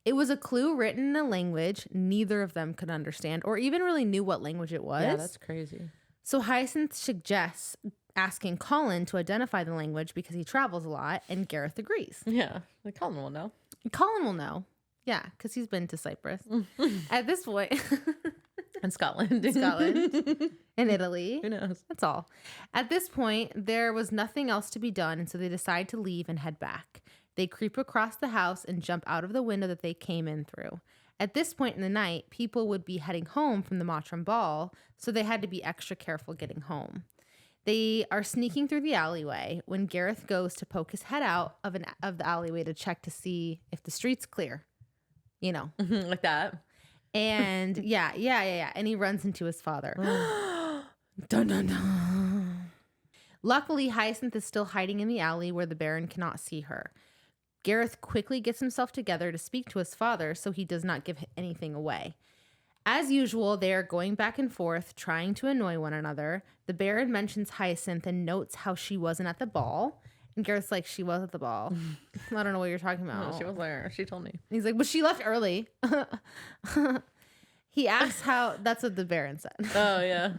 It was a clue written in a language neither of them could understand or even really knew what language it was. Yeah, that's crazy. So Hyacinth suggests asking Colin to identify the language because he travels a lot, and Gareth agrees. Yeah, like Colin will know. Colin will know. Yeah, because he's been to Cyprus. At this point. And Scotland. And Italy. Who knows? That's all. At this point, there was nothing else to be done, and so they decide to leave and head back. They creep across the house and jump out of the window that they came in through. At this point in the night, people would be heading home from the Mottram ball, so they had to be extra careful getting home. They are sneaking through the alleyway when Gareth goes to poke his head out of the alleyway to check to see if the street's clear. You know. Like that. And yeah. And he runs into his father. Dun, dun, dun. Luckily, Hyacinth is still hiding in the alley where the Baron cannot see her. Gareth quickly gets himself together to speak to his father so he does not give anything away. As usual, they are going back and forth, trying to annoy one another. The Baron mentions Hyacinth and notes how she wasn't at the ball. And Gareth's like, she was at the ball. I don't know what you're talking about. No, she was there. She told me. He's like, but she left early. He asks how, that's what the Baron said. Oh, yeah.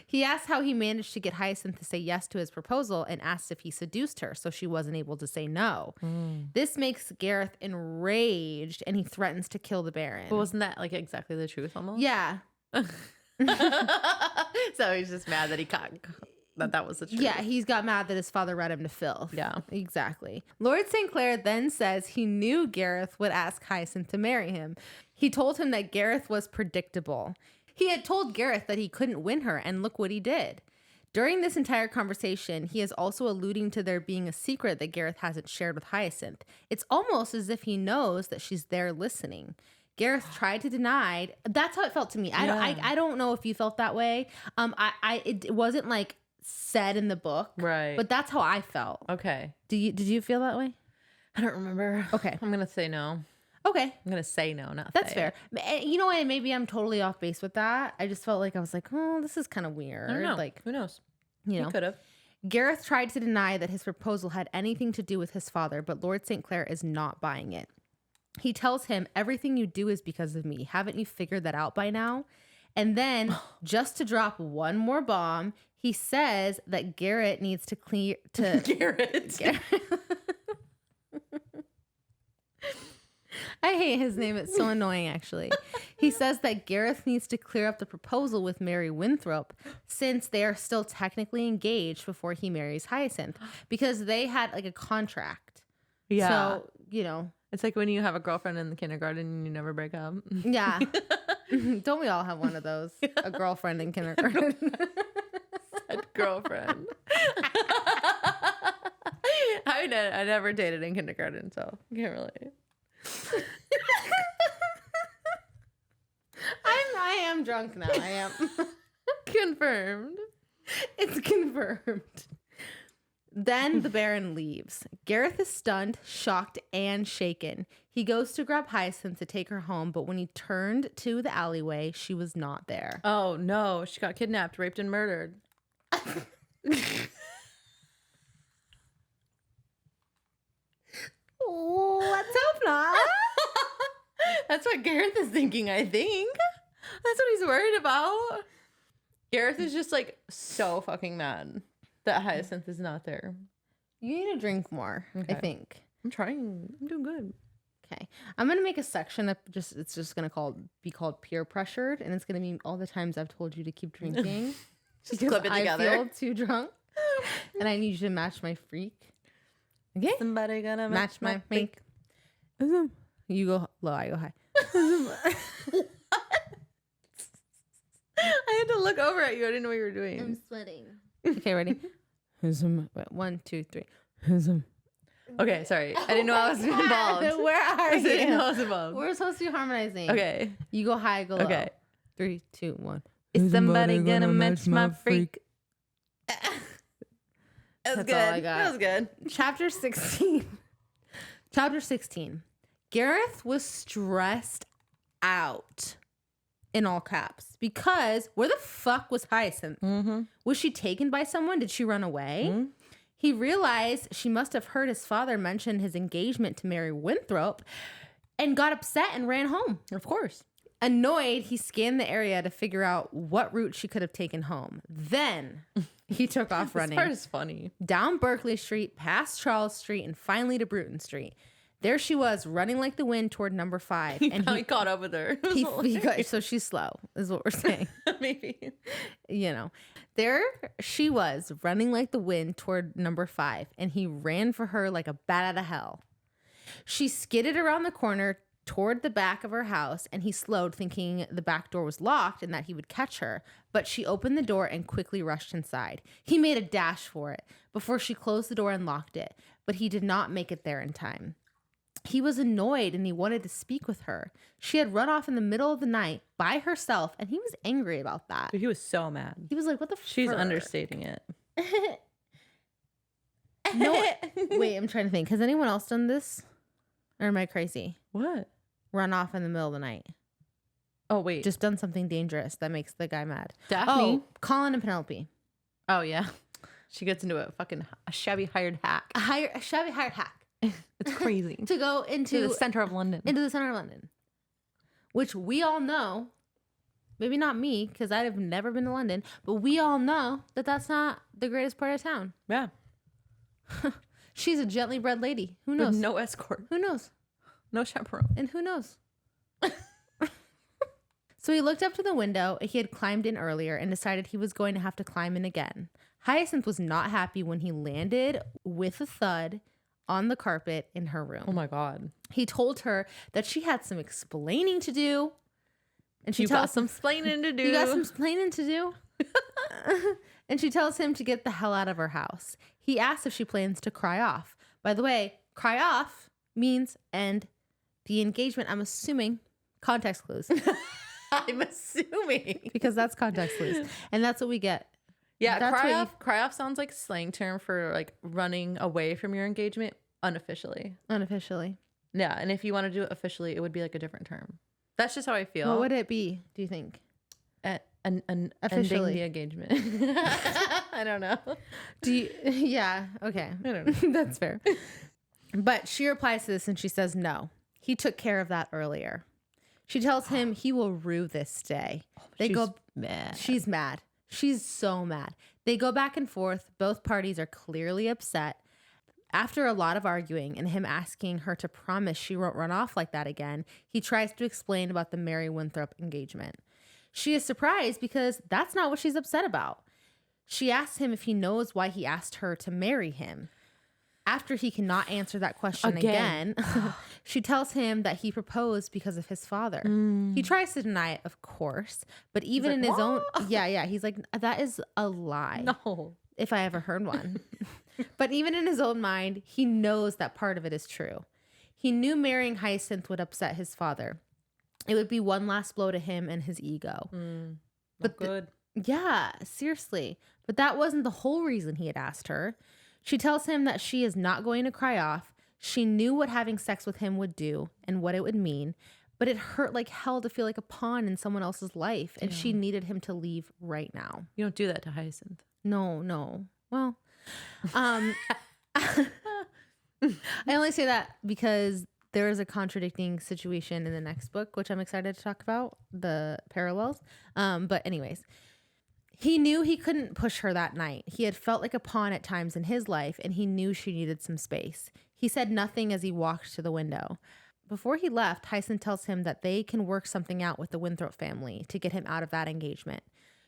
He asked how he managed to get Hyacinth to say yes to his proposal and asked if he seduced her, so she wasn't able to say no. This makes Gareth enraged, and he threatens to kill the Baron. But wasn't that like exactly the truth almost? Yeah. So he's just mad that he caught that was the truth. Yeah, he's got mad that his father read him to filth. Yeah. Exactly. Lord St. Clair then says he knew Gareth would ask Hyacinth to marry him. He told him that Gareth was predictable. He had told Gareth that he couldn't win her, and look what he did. During this entire conversation, he is also alluding to there being a secret that Gareth hasn't shared with Hyacinth. It's almost as if he knows that she's there listening. Gareth tried to deny. That's how it felt to me. I don't know if you felt that way. It wasn't like said in the book, right? But that's how I felt. Okay. Did you feel that way? I don't remember. Okay, I'm gonna say no. Okay. I'm going to say no, not That's say fair. it. You know what? Maybe I'm totally off base with that. I just felt like I was like, oh, this is kind of weird. I don't know. Like, who knows? You know. He could have. Gareth tried to deny that his proposal had anything to do with his father, but Lord St. Clair is not buying it. He tells him, everything you do is because of me. Haven't you figured that out by now? And then, just to drop one more bomb, he says that Garrett needs to clear to Garrett. I hate his name. It's so annoying, actually. He says that Gareth needs to clear up the proposal with Mary Winthrop since they are still technically engaged before he marries Hyacinth because they had like a contract. Yeah. So, you know. It's like when you have a girlfriend in the kindergarten and you never break up. Yeah. Don't we all have one of those? A girlfriend in kindergarten. Said girlfriend. I never dated in kindergarten, so I can't relate. I am drunk now. I am. Confirmed. It's confirmed. Then the Baron leaves. Gareth is stunned, shocked, and shaken. He goes to grab Hyacinth to take her home, but when he turned to the alleyway, she was not there. Oh, no. She got kidnapped, raped, and murdered. Oh, let's hope not. That's what Gareth is thinking, I think. That's what he's worried about. Gareth is just like so fucking mad that Hyacinth is not there. You need to drink more, Okay. I think. I'm trying. I'm doing good. Okay. I'm going to make a section that it's just going to be called peer pressured, and it's going to be all the times I've told you to keep drinking. Just clip it together. I feel too drunk, and I need you to match my freak. Okay? Somebody gonna Match my freak. You go low, I go high. had to look over at you. I didn't know what you were doing. I'm sweating. Okay, ready? Wait, 1, 2, 3. Okay, sorry. I didn't know I was involved. Where are I didn't know you? I was involved. We're supposed to be harmonizing. Okay. You go high, I go low. Okay. 3, 2, 1. Is somebody gonna match my freak? That was That's good. all I got. That was good. Chapter 16. Chapter 16. Gareth was stressed out, in all caps, because where the fuck was Hyacinth? Mm-hmm. Was she taken by someone? Did she run away? Mm-hmm. He realized she must have heard his father mention his engagement to Mary Winthrop and got upset and ran home. Of course. Annoyed, he scanned the area to figure out what route she could have taken home. Then he took off running. This part is funny. Down Berkeley Street, past Charles Street, and finally to Bruton Street. There she was, running like the wind toward number 5. And he caught up with her. So she's slow, is what we're saying. Maybe. You know, there she was, running like the wind toward number 5, and he ran for her like a bat out of hell. She skidded around the corner toward the back of her house, and he slowed, thinking the back door was locked and that he would catch her. But she opened the door and quickly rushed inside. He made a dash for it before she closed the door and locked it, but he did not make it there in time. He was annoyed and he wanted to speak with her. She had run off in the middle of the night by herself, and he was angry about that. Dude, he was so mad. He was like, what the fuck? She's understating it. No, wait, I'm trying to think. Has anyone else done this? Or am I crazy? What? Run off in the middle of the night. Oh, wait. Just done something dangerous that makes the guy mad. Daphne. Oh, Colin and Penelope. Oh, yeah. She gets into a shabby hired hack. A shabby hired hack. It's crazy. To go into the center of London. Into the center of London. Which we all know, maybe not me, because I've never been to London, but we all know that that's not the greatest part of town. Yeah. She's a gently bred lady. Who knows? With no escort. Who knows? No chaperone. And who knows? So he looked up to the window he had climbed in earlier and decided he was going to have to climb in again. Hyacinth was not happy when he landed with a thud on the carpet in her room. Oh my God. He told her that she had some explaining to do. And she got some explaining to do. You got some explaining to do. And she tells him to get the hell out of her house. He asks if she plans to cry off. By the way, cry off means end the engagement. I'm assuming context clues. I'm assuming. Because that's context clues. And that's what we get. Yeah, That's cry off sounds like slang term for like running away from your engagement unofficially. Unofficially. Yeah, and if you want to do it officially, it would be like a different term. That's just how I feel. What would it be, do you think? Ending Officially. the engagement. I don't know. Yeah, okay. I don't know. That's fair. But she replies to this and she says no. He took care of that earlier. She tells him he will rue this day. She's mad. She's mad. She's so mad. They go back and forth. Both parties are clearly upset. After a lot of arguing and him asking her to promise she won't run off like that again, he tries to explain about the Mary Winthrop engagement. She is surprised because that's not what she's upset about. She asks him if he knows why he asked her to marry him. After he cannot answer that question again, she tells him that he proposed because of his father. He tries to deny it, of course, but even in his own... Yeah, he's like, that is a lie. No. If I ever heard one. But even in his own mind, he knows that part of it is true. He knew marrying Hyacinth would upset his father. It would be one last blow to him and his ego. But good. Yeah, seriously. But that wasn't the whole reason he had asked her. She tells him that she is not going to cry off. She knew what having sex with him would do and what it would mean, but it hurt like hell to feel like a pawn in someone else's life, and she needed him to leave right now. You don't do that to Hyacinth. No. Well, I only say that because there is a contradicting situation in the next book, which I'm excited to talk about, the parallels. But anyways, he knew he couldn't push her that night. He had felt like a pawn at times in his life, and he knew she needed some space. He said nothing as he walked to the window. Before he left, Hyacinth tells him that they can work something out with the Winthrop family to get him out of that engagement.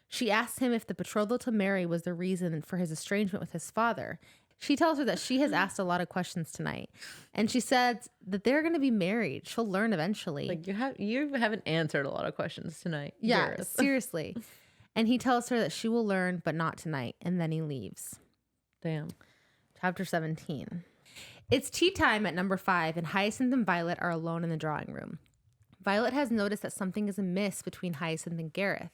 She asks him if the betrothal to Mary was the reason for his estrangement with his father. She tells her that she has asked a lot of questions tonight, and she says that they're going to be married. She'll learn eventually. Like you haven't answered a lot of questions tonight. Yeah, Dearest. seriously. And he tells her that she will learn, but not tonight. And then he leaves. Damn. Chapter 17. It's tea time at number 5, and Hyacinth and Violet are alone in the drawing room. Violet has noticed that something is amiss between Hyacinth and Gareth.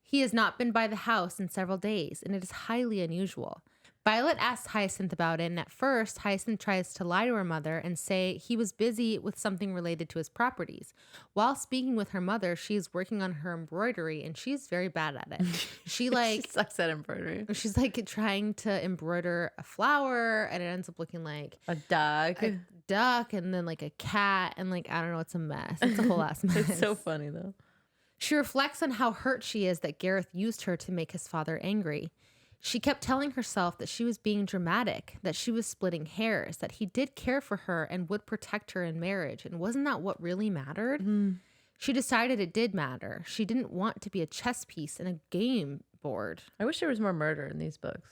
He has not been by the house in several days, and it is highly unusual. Violet asks Hyacinth about it, and at first, Hyacinth tries to lie to her mother and say he was busy with something related to his properties. While speaking with her mother, she is working on her embroidery, and she is very bad at it. She sucks at embroidery. She's like trying to embroider a flower, and it ends up looking like a duck, and then like a cat, and like I don't know, it's a mess. It's a whole ass mess. It's so funny though. She reflects on how hurt she is that Gareth used her to make his father angry. She kept telling herself that she was being dramatic, that she was splitting hairs, that he did care for her and would protect her in marriage. And wasn't that what really mattered? She decided it did matter. She didn't want to be a chess piece in a game board. I wish there was more murder in these books.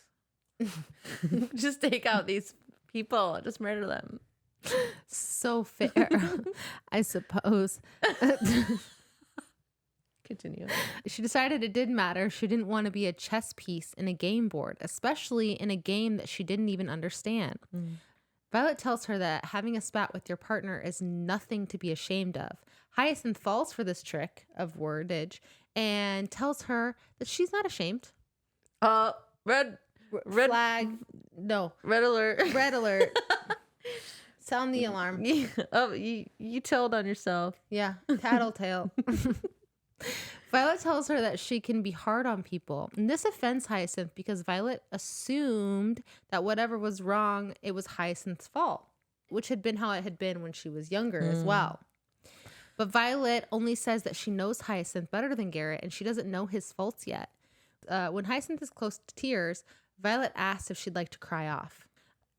Just take out these people. Just murder them. So fair, I suppose. Continue. She decided it did matter. She didn't want to be a chess piece in a game board, especially in a game that she didn't even understand. Violet tells her that having a spat with your partner is nothing to be ashamed of. Hyacinth falls for this trick of wordage and tells her that she's not ashamed. Red flag. No. Red alert. Red alert. Sound the alarm. Oh, you told on yourself. Yeah. Tattletale. Violet tells her that she can be hard on people. And this offends Hyacinth because Violet assumed that whatever was wrong, it was Hyacinth's fault, which had been how it had been when she was younger as well. But Violet only says that she knows Hyacinth better than Garrett and she doesn't know his faults yet. When Hyacinth is close to tears, Violet asks if she'd like to cry off.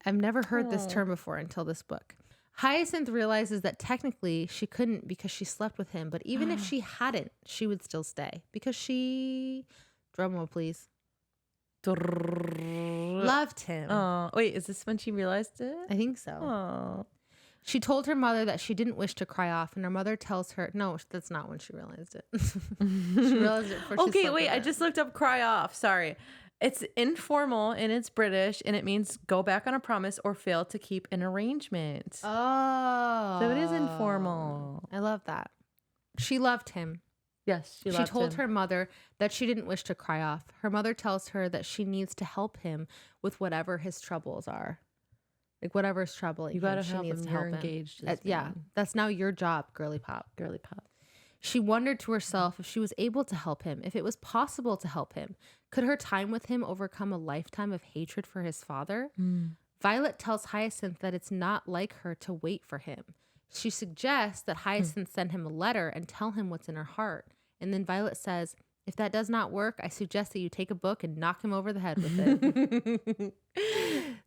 I've never heard this term before until this book. Hyacinth realizes that technically she couldn't because she slept with him, but even if she hadn't, she would still stay because she, drum roll please, loved him. Oh, wait, is this when she realized it? I think so. Oh. She told her mother that she didn't wish to cry off, and her mother tells her, no, that's not when she realized it. She realized it before she Okay, slept wait, with I him. just looked up cry off. Sorry. It's informal and it's British and it means go back on a promise or fail to keep an arrangement. Oh. So it is informal. I love that. She loved him. Yes, she told her mother that she didn't wish to cry off. Her mother tells her that she needs to help him with whatever his troubles are. Like whatever is troubling you gotta him, she help needs him. to You're help him. engaged. Yeah, that's now your job, girly pop. Girly pop. She wondered to herself if she was able to help him, if it was possible to help him. Could her time with him overcome a lifetime of hatred for his father? Violet tells Hyacinth that it's not like her to wait for him. She suggests that Hyacinth send him a letter and tell him what's in her heart. And then Violet says, if that does not work, I suggest that you take a book and knock him over the head with it.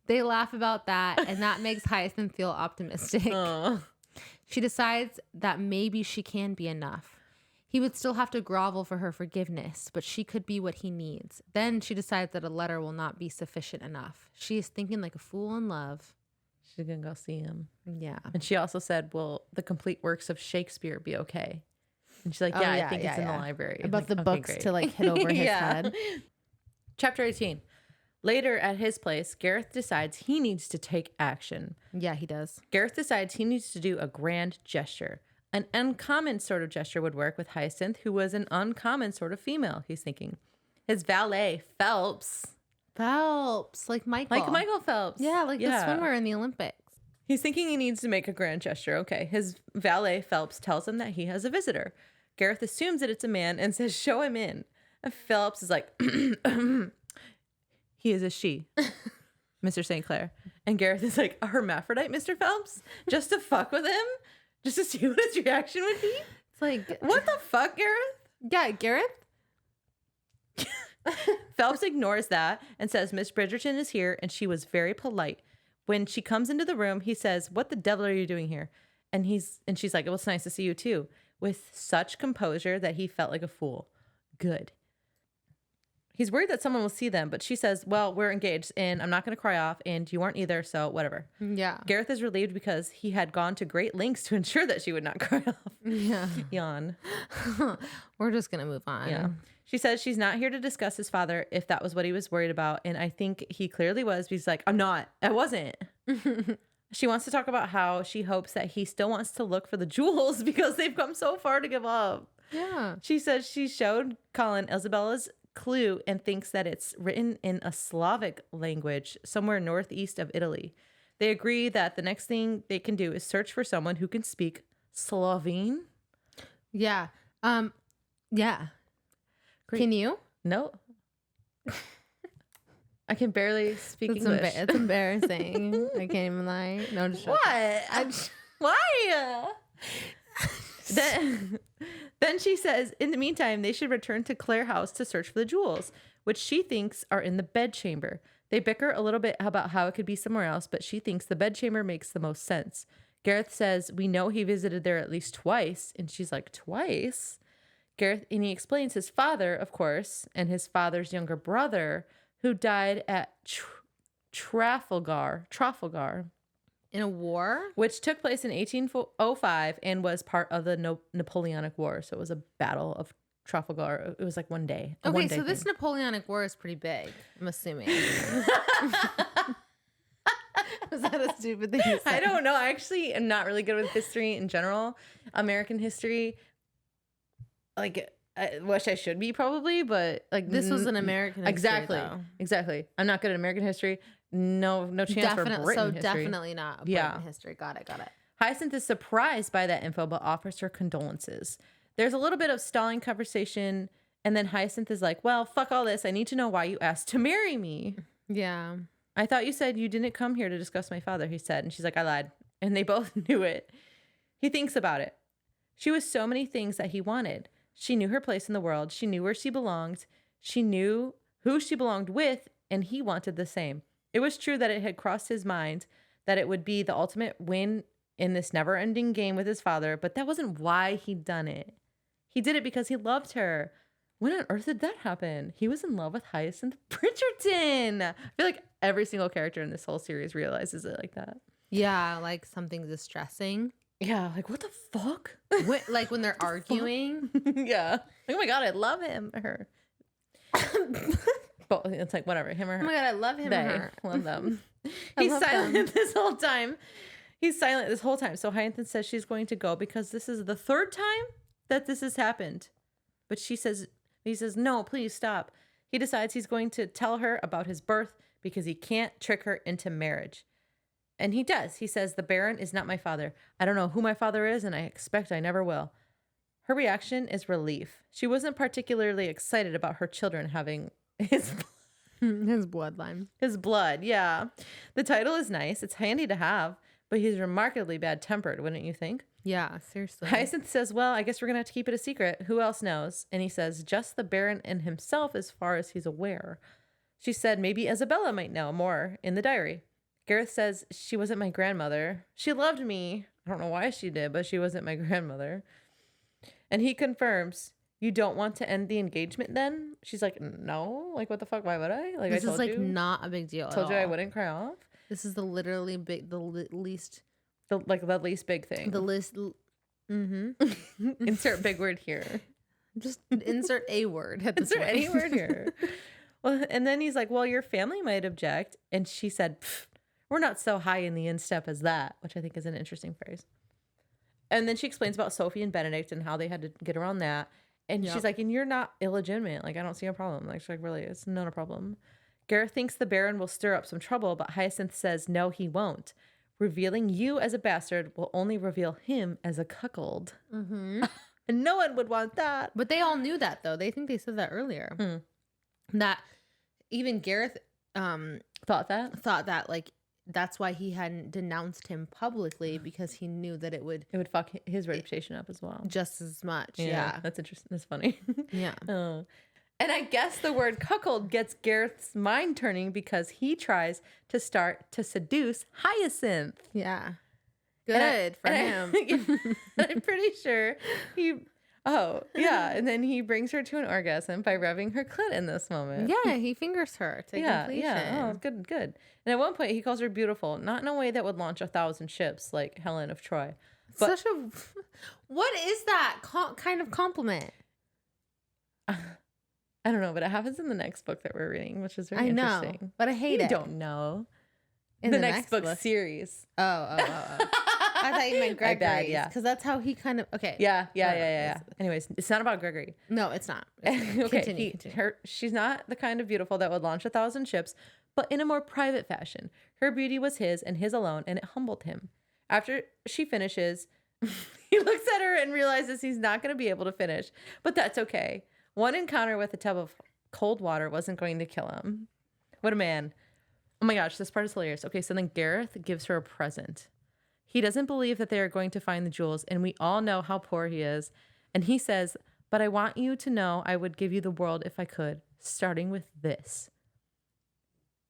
They laugh about that, and that makes Hyacinth feel optimistic. She decides that maybe she can be enough. He would still have to grovel for her forgiveness, but she could be what he needs. Then she decides that a letter will not be sufficient enough. She is thinking like a fool in love. She's gonna go see him. Yeah. And she also said, will the complete works of Shakespeare be okay? And she's like, I think it's in the library. About like, the books great. to like hit over his head. Chapter 18. Later at his place, Gareth decides he needs to take action. Yeah, he does. Gareth decides he needs to do a grand gesture. An uncommon sort of gesture would work with Hyacinth, who was an uncommon sort of female, he's thinking. His valet, Phelps. Like Michael. Like Michael Phelps. Yeah, the swimmer in the Olympics. He's thinking he needs to make a grand gesture. Okay. His valet, Phelps, tells him that he has a visitor. Gareth assumes that it's a man and says, show him in. And Phelps is like, he is a she, Mr. St. Clair. And Gareth is like, a hermaphrodite, Mr. Phelps? Just to fuck with him? Just to see what his reaction would be? It's like, what the fuck, Gareth? Yeah, Gareth? Phelps ignores that and says Miss Bridgerton is here and she was very polite. When she comes into the room, he says, what the devil are you doing here? And she's like, it was nice to see you too. With such composure that he felt like a fool. Good. He's worried that someone will see them, but she says, well, we're engaged and I'm not going to cry off and you aren't either, so whatever. Yeah. Gareth is relieved because he had gone to great lengths to ensure that she would not cry off. Yeah. Yawn. We're just going to move on. Yeah. She says she's not here to discuss his father if that was what he was worried about. And I think he clearly was. But he's like, I'm not. I wasn't. She wants to talk about how she hopes that he still wants to look for the jewels because they've come so far to give up. Yeah. She says she showed Colin Isabella's clue and thinks that it's written in a Slavic language somewhere northeast of Italy. They agree that the next thing they can do is search for someone who can speak Slovene. Yeah. Yeah. Great. Can you? No. I can barely speak English. It's embarrassing. I can't even lie. No, just What? Why? Then she says, in the meantime, they should return to Clare House to search for the jewels, which she thinks are in the bedchamber. They bicker a little bit about how it could be somewhere else, but she thinks the bedchamber makes the most sense. Gareth says, we know he visited there at least twice. And she's like, twice? Gareth, and he explains his father, of course, and his father's younger brother, who died at Trafalgar. In a war? Which took place in 1805 and was part of the Napoleonic War. So it was a battle of Trafalgar. It was like one day. Okay, so this Napoleonic War is pretty big, I'm assuming. Was that a stupid thing to say? I don't know. I actually am not really good with history in general. American history, like, I wish I should be probably, but like this was an American history. Exactly. I'm not good at American history. No chance for Britain history. Definitely not a Britain history. Got it. Hyacinth is surprised by that info, but offers her condolences. There's a little bit of stalling conversation, and then Hyacinth is like, well, fuck all this. I need to know why you asked to marry me. Yeah. I thought you said you didn't come here to discuss my father, he said. And she's like, I lied. And they both knew it. He thinks about it. She was so many things that he wanted. She knew her place in the world. She knew where she belonged. She knew who she belonged with, and he wanted the same. It was true that it had crossed his mind that it would be the ultimate win in this never-ending game with his father, but that wasn't why he'd done it. He did it because he loved her. When on earth did that happen? He was in love with Hyacinth Bridgerton. I feel like every single character in this whole series realizes it like that. Yeah, like something's distressing. Yeah, like what the fuck? Like when they're arguing. Yeah. Like, oh my God, I love him or her. But it's like whatever, him or her. Oh my God, I love him or her. Love them. He's silent this whole time. He's silent this whole time. So Hyacinth says she's going to go because this is the third time that this has happened. But he says, no, please stop. He decides he's going to tell her about his birth because he can't trick her into marriage. And he does. He says, the Baron is not my father. I don't know who my father is, and I expect I never will. Her reaction is relief. She wasn't particularly excited about her children having his bloodline. His blood, yeah. The title is nice. It's handy to have, but he's remarkably bad-tempered, wouldn't you think? Yeah, seriously. Hyacinth says, well, I guess we're going to have to keep it a secret. Who else knows? And he says, just the Baron and himself as far as he's aware. She said maybe Isabella might know more in the diary. Gareth says, she wasn't my grandmother. She loved me. I don't know why she did, but she wasn't my grandmother. And he confirms, you don't want to end the engagement then? She's like, no. Like, what the fuck? Why would I? Like, this I told is like you. not a big deal. Told you I wouldn't cry off. This is the least. The least big thing. The list. Mm-hmm. Insert big word here. Just insert a word at this Insert point. any word here. Well, and then he's like, well, your family might object. And she said, we're not so high in the instep as that, which I think is an interesting phrase. And then she explains about Sophie and Benedict and how they had to get around that. And she's like, and you're not illegitimate. Like, I don't see a problem. Like, she's like, really, it's not a problem. Gareth thinks the Baron will stir up some trouble, but Hyacinth says, no, he won't. Revealing you as a bastard will only reveal him as a cuckold. Mm-hmm. And no one would want that. But they all knew that, though. They think they said that earlier. That even Gareth thought that, like, that's why he hadn't denounced him publicly, because he knew that it would fuck his reputation up as well. Just as much. Yeah. That's interesting. That's funny. Yeah. And I guess the word cuckold gets Gareth's mind turning because he tries to start to seduce Hyacinth. Yeah. Good for him. I'm pretty sure Oh, yeah. And then he brings her to an orgasm by rubbing her clit in this moment. Yeah, he fingers her to completion. Yeah. Oh, good, good. And at one point, he calls her beautiful, not in a way that would launch 1,000 ships like Helen of Troy. But Such a... What is that kind of compliment? I don't know, but it happens in the next book that we're reading, which is very interesting. Know, but I hate it. You don't know. In the next book series. Oh. I thought you meant Gregory. bad, yeah. Because that's how he kind of... Okay. Yeah. Anyways, it's not about Gregory. No, it's not. Okay, Continue. She's not the kind of beautiful that would launch 1,000 ships, but in a more private fashion. Her beauty was his and his alone, and it humbled him. After she finishes, he looks at her and realizes he's not going to be able to finish, but that's okay. One encounter with a tub of cold water wasn't going to kill him. What a man. Oh my gosh, this part is hilarious. Okay, so then Gareth gives her a present. He doesn't believe that they are going to find the jewels, and we all know how poor he is. And he says, but I want you to know I would give you the world if I could, starting with this.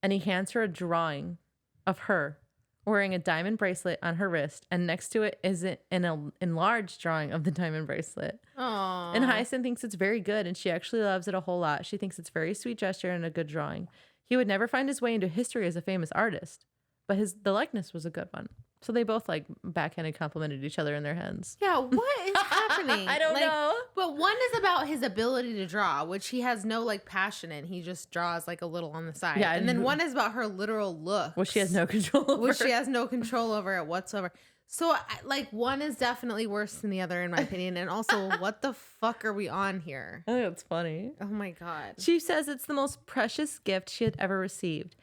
And he hands her a drawing of her wearing a diamond bracelet on her wrist, and next to it is an enlarged drawing of the diamond bracelet. Aww. And Hyacinth thinks it's very good, and she actually loves it a whole lot. She thinks it's a very sweet gesture and a good drawing. He would never find his way into history as a famous artist, but the likeness was a good one. So they both like backhanded complimented each other in their heads. Yeah, what is happening? I don't know. But one is about his ability to draw, which he has no like passion in. He just draws like a little on the side. Yeah, and then one is about her literal look, which she has no control over. Which she has no control over it whatsoever. So like one is definitely worse than the other in my opinion. And also, what the fuck are we on here? I think it's funny. Oh my God. She says it's the most precious gift she had ever received.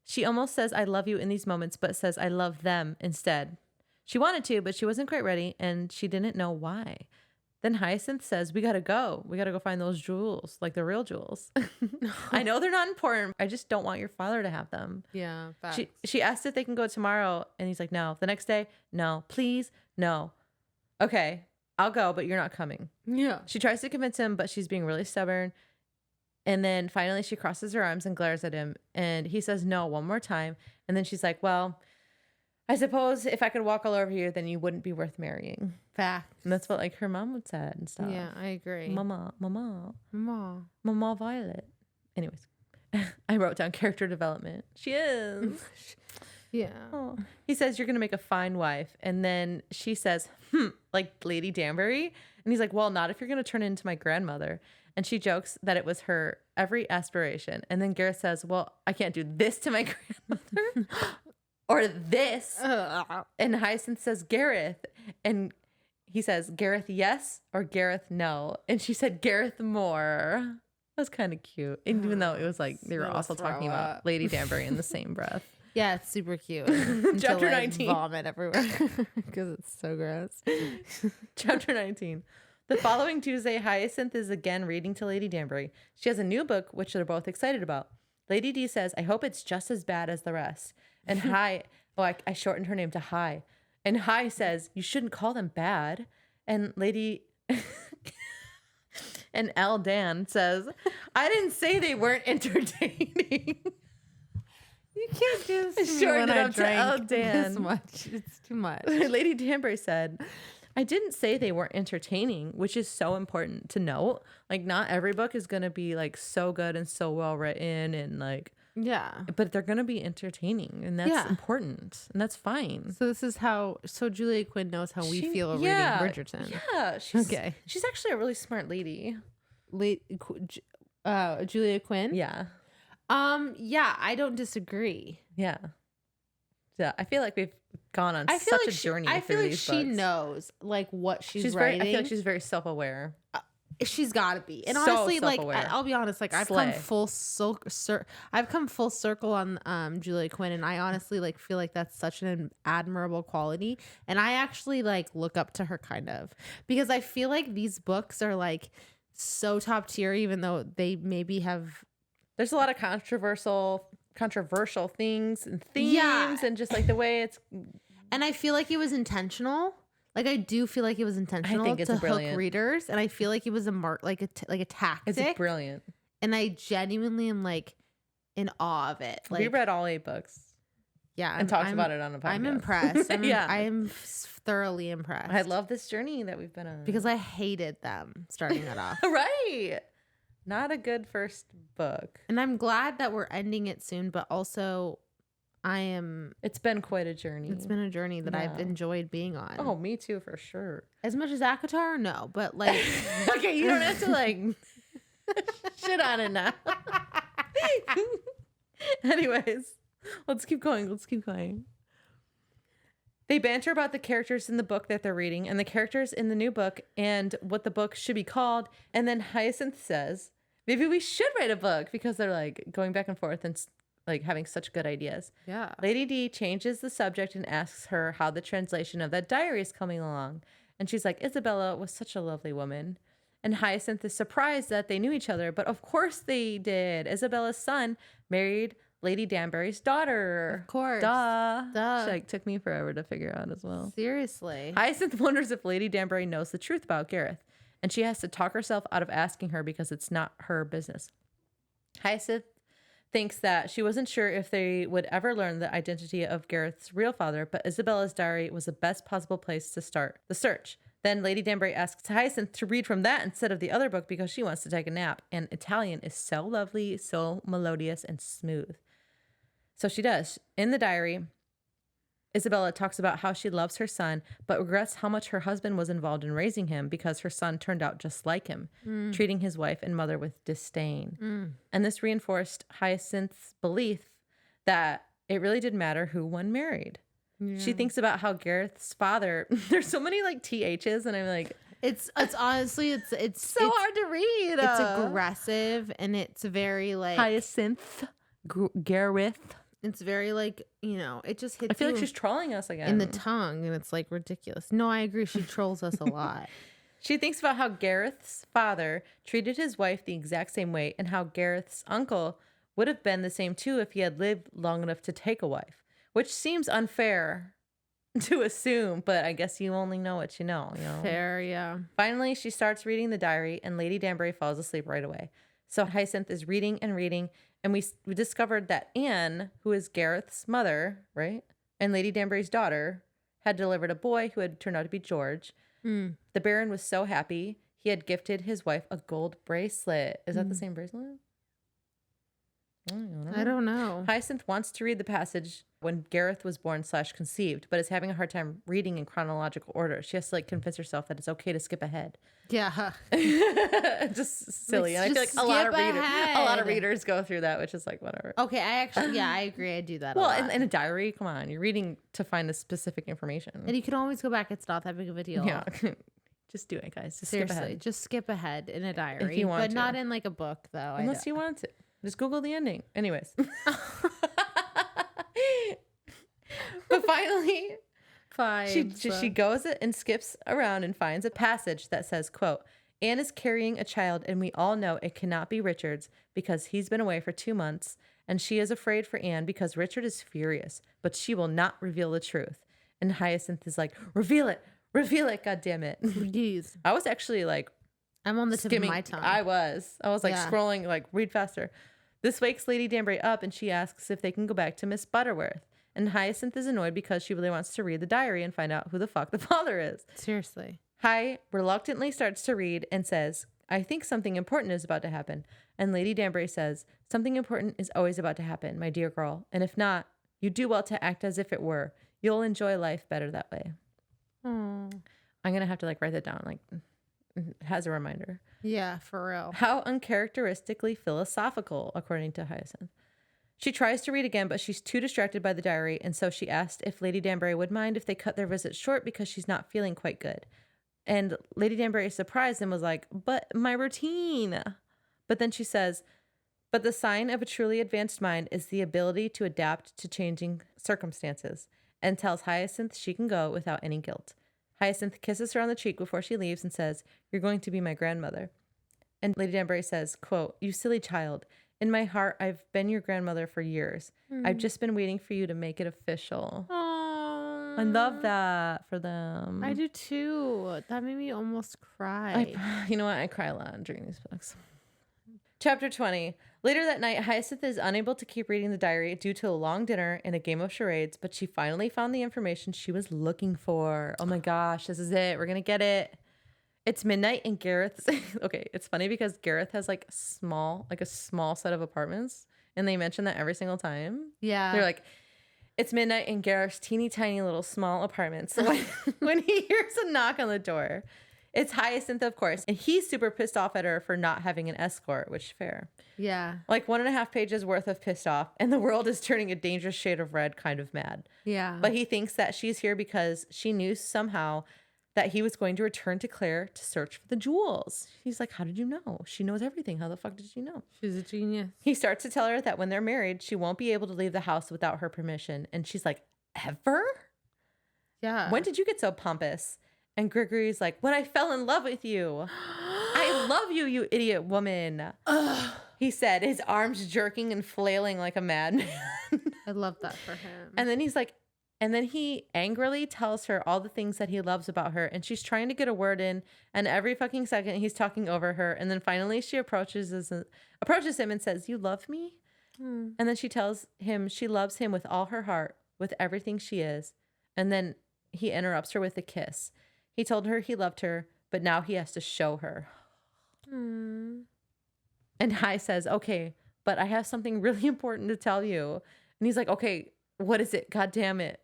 She almost says, I love you in these moments, but says, I love them instead. She wanted to, but she wasn't quite ready, and she didn't know why. Then Hyacinth says, we got to go. We got to go find those jewels, like the real jewels. I know they're not important. I just don't want your father to have them. Yeah. She asked if they can go tomorrow, and he's like, no. The next day, no. Please, no. Okay, I'll go, but you're not coming. Yeah. She tries to convince him, but she's being really stubborn. And then finally she crosses her arms and glares at him. And he says no one more time. And then she's like, well, I suppose if I could walk all over you, then you wouldn't be worth marrying. Fact. And that's what like her mom would say and stuff. Yeah, I agree. Mama Violet. Anyways, I wrote down character development. She is. Yeah. Oh. He says, you're going to make a fine wife. And then she says, like Lady Danbury. And he's like, well, not if you're going to turn into my grandmother. And she jokes that it was her every aspiration. And then Gareth says, well, I can't do this to my grandmother or this. And Hyacinth says, Gareth. And he says, Gareth, yes, or Gareth, no. And she said, Gareth, more. That was kind of cute. And even though it was like, they were also talking about Lady Danbury in the same breath. Yeah, it's super cute. Chapter 19. Vomit everywhere because it's so gross. Chapter 19. The following Tuesday, Hyacinth is again reading to Lady Danbury. She has a new book, which they're both excited about. Lady D says, I hope it's just as bad as the rest. And I shortened her name to Hi. And Hi says, you shouldn't call them bad. And Lady... and L. Dan says, I didn't say they weren't entertaining. You can't do this Shorten it up to L. Dan. This much. It's too much. Lady Danbury said... I didn't say they weren't entertaining, which is so important to note. Like, not every book is going to be, like, so good and so well written and, like... Yeah. But they're going to be entertaining, and that's important, and that's fine. So this is how... So Julia Quinn knows how we feel reading Bridgerton. Yeah. She's actually a really smart lady. Julia Quinn? Yeah. Yeah, I don't disagree. Yeah. Yeah, I feel like we've gone on such a journey. I feel like she books. knows like what she's writing. I feel like she's very self-aware. She's got to be. And So honestly, like self-aware. I'll be honest, like I've come full circle on Julia Quinn, and I honestly like feel like that's such an admirable quality, and I actually like look up to her kind of, because I feel like these books are like so top tier, even though they maybe have... There's a lot of controversial things and themes, and just like the way it's... And I feel like it was intentional. Like I do feel like it was intentional to hook readers, and I feel like it was a tactic. It's brilliant. And I genuinely am like in awe of it. Like, we read all 8 books. Yeah. And talks about it on a podcast. I'm impressed. Yeah. I am thoroughly impressed. I love this journey that we've been on. Because I hated them starting it off. Right. Not a good first book. And I'm glad that we're ending it soon, but also It's been quite a journey. It's been a journey that I've enjoyed being on. Oh, me too, for sure. As much as ACOTAR, no, but like okay, you don't have to like shit on it now. Anyways, let's keep going. They banter about the characters in the book that they're reading and the characters in the new book and what the book should be called. And then Hyacinth says, maybe we should write a book, because they're like going back and forth and like having such good ideas. Yeah. Lady D changes the subject and asks her how the translation of that diary is coming along. And she's like, Isabella was such a lovely woman. And Hyacinth is surprised that they knew each other, but of course they did. Isabella's son married Lady Danbury's daughter. Of course. Duh. Duh. She, like, took me forever to figure out as well. Seriously. Hyacinth wonders if Lady Danbury knows the truth about Gareth, and she has to talk herself out of asking her because it's not her business. Hyacinth thinks that she wasn't sure if they would ever learn the identity of Gareth's real father, but Isabella's diary was the best possible place to start the search. Then Lady Danbury asks Hyacinth to read from that instead of the other book because she wants to take a nap. And Italian is so lovely, so melodious, and smooth. So she does. In the diary, Isabella talks about how she loves her son, but regrets how much her husband was involved in raising him because her son turned out just like him, treating his wife and mother with disdain. And this reinforced Hyacinth's belief that it really did matter who one married. Yeah. She thinks about how Gareth's father, there's so many like THs, and I'm like, it's honestly, it's so hard to read. It's aggressive, and it's very like Hyacinth, Gareth. It's very like, you know, it just hits. I feel like she's trolling us again in the tongue, and it's like ridiculous. No, I agree. She trolls us a lot. She thinks about how Gareth's father treated his wife the exact same way, and how Gareth's uncle would have been the same too if he had lived long enough to take a wife, which seems unfair to assume, but I guess you only know what you know. Fair, yeah. Finally, she starts reading the diary, and Lady Danbury falls asleep right away. So Hyacinth is reading, and we discovered that Anne, who is Gareth's mother, right, and Lady Danbury's daughter, had delivered a boy who had turned out to be George. The Baron was so happy. He had gifted his wife a gold bracelet. Is that the same bracelet? I don't know. Hyacinth wants to read the passage when Gareth was born / conceived, but is having a hard time reading in chronological order. She has to like convince herself that it's okay to skip ahead. Yeah. Just silly. And I feel like a lot of readers go through that, which is like whatever. Okay, I agree. I do that well, a lot. in a diary, come on. You're reading to find the specific information. And you can always go back. It's not that big of a deal. Yeah. Just do it, guys. Just Seriously, skip ahead. just skip ahead in a diary. If you want but to. not in like a book, though. Unless you want to. Just Google the ending. Anyways. But finally, she goes and skips around and finds a passage that says, quote, Anne is carrying a child, and we all know it cannot be Richard's because he's been away for 2 months, and she is afraid for Anne because Richard is furious, but she will not reveal the truth. And Hyacinth is like, reveal it, God damn it. Please. I was actually like, I'm on the tip of my tongue. I was like scrolling, like read faster. This wakes Lady Danbury up, and she asks if they can go back to Miss Butterworth. And Hyacinth is annoyed because she really wants to read the diary and find out who the fuck the father is. Seriously. Hy reluctantly starts to read and says, I think something important is about to happen. And Lady Danbury says, something important is always about to happen, my dear girl. And if not, you do well to act as if it were. You'll enjoy life better that way. Aww. I'm going to have to like write that down, like as a reminder. Yeah, for real. How uncharacteristically philosophical, according to Hyacinth. She tries to read again, but she's too distracted by the diary, and so she asked if Lady Danbury would mind if they cut their visit short because she's not feeling quite good. And Lady Danbury is surprised and was like, but my routine. But then she says, but the sign of a truly advanced mind is the ability to adapt to changing circumstances, and tells Hyacinth she can go without any guilt. Hyacinth kisses her on the cheek before she leaves and says, you're going to be my grandmother. And Lady Danbury says, quote, you silly child. In my heart, I've been your grandmother for years. I've just been waiting for you to make it official. Aww. I love that for them. I do too. That made me almost cry. You know what? I cry a lot during these books. Chapter 20. Later that night, Hyacinth is unable to keep reading the diary due to a long dinner and a game of charades, but she finally found the information she was looking for. Oh my gosh, this is it. We're going to get it. It's midnight and Gareth's okay, it's funny because Gareth has like a small set of apartments, and they mention that every single time. Yeah. They're like, it's midnight in Gareth's teeny tiny little small apartment. So when he hears a knock on the door, it's Hyacinth, of course. And he's super pissed off at her for not having an escort, which fair. Yeah. Like 1.5 pages worth of pissed off, and the world is turning a dangerous shade of red, kind of mad. Yeah. But he thinks that she's here because she knew somehow that he was going to return to Claire to search for the jewels. He's like, how did you know? She knows everything. How the fuck did you know? She's a genius. He starts to tell her that when they're married, she won't be able to leave the house without her permission. And she's like, ever? Yeah. When did you get so pompous? And Gregory's like, when I fell in love with you. I love you, you idiot woman. He said, his arms jerking and flailing like a madman. I love that for him. And then he's like, and then he angrily tells her all the things that he loves about her. And she's trying to get a word in. And every fucking second he's talking over her. And then finally she approaches him and says, you love me? And then she tells him she loves him with all her heart, with everything she is. And then he interrupts her with a kiss. He told her he loved her, but now he has to show her. And Hi says, okay, but I have something really important to tell you. And he's like, okay, what is it? God damn it.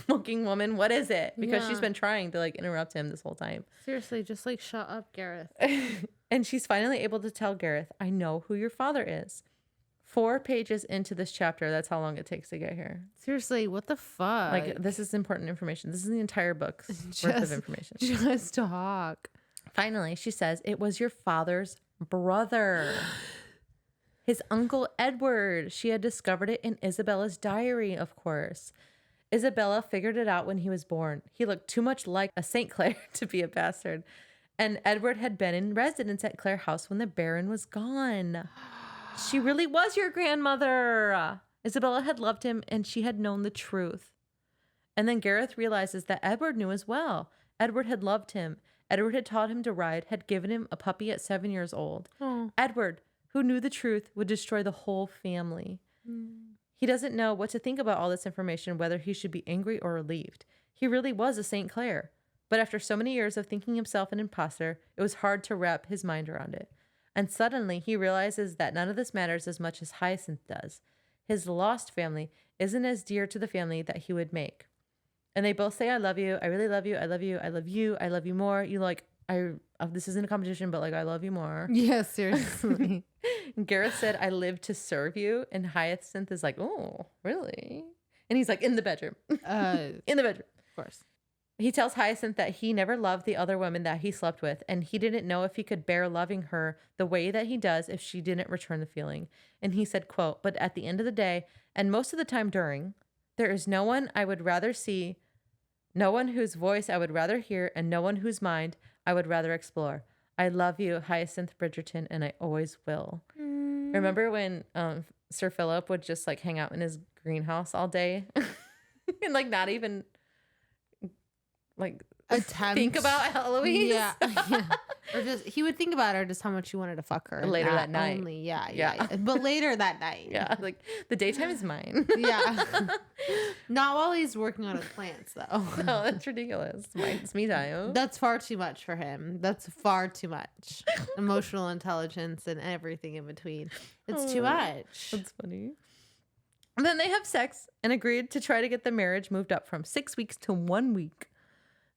Fucking woman, what is it? Because she's been trying to like interrupt him this whole time. Seriously, just like shut up, Gareth. And she's finally able to tell Gareth, I know who your father is. 4 pages into this chapter, that's how long it takes to get here. Seriously, what the fuck? Like, this is important information. This is the entire book's worth of information. Just talk. Finally, she says, it was your father's brother. His uncle Edward. She had discovered it in Isabella's diary, of course. Isabella figured it out when he was born. He looked too much like a St. Clair to be a bastard. And Edward had been in residence at Clare House when the Baron was gone. She really was your grandmother. Isabella had loved him and she had known the truth. And then Gareth realizes that Edward knew as well. Edward had loved him. Edward had taught him to ride, had given him a puppy at 7 years old. Oh. Edward, who knew the truth, would destroy the whole family. He doesn't know what to think about all this information, whether he should be angry or relieved. He really was a St. Clair. But after so many years of thinking himself an imposter, it was hard to wrap his mind around it. And suddenly he realizes that none of this matters as much as Hyacinth does. His lost family isn't as dear to the family that he would make. And they both say, I love you. I really love you. I love you. I love you. I love you more. You like, this isn't a competition, but like, I love you more. Yeah, seriously. And Gareth said, I live to serve you. And Hyacinth is like, oh, really? And he's like, in the bedroom. In the bedroom. Of course. He tells Hyacinth that he never loved the other woman that he slept with, and he didn't know if he could bear loving her the way that he does if she didn't return the feeling. And he said, quote, but at the end of the day, and most of the time during, there is no one I would rather see, no one whose voice I would rather hear, and no one whose mind I would rather explore. I love you, Hyacinth Bridgerton, and I always will. Remember when Sir Philip would just like hang out in his greenhouse all day and like not even like think about Eloise? Yeah. Or just he would think about her, just how much he wanted to fuck her later that night. Only, yeah. But later that night. Yeah, like the daytime is mine. Yeah. Not while he's working on his plants though. No, that's ridiculous. It's me time. That's far too much for him. That's far too much. Emotional intelligence and everything in between. It's too much. That's funny. And then they have sex and agreed to try to get the marriage moved up from 6 weeks to 1 week.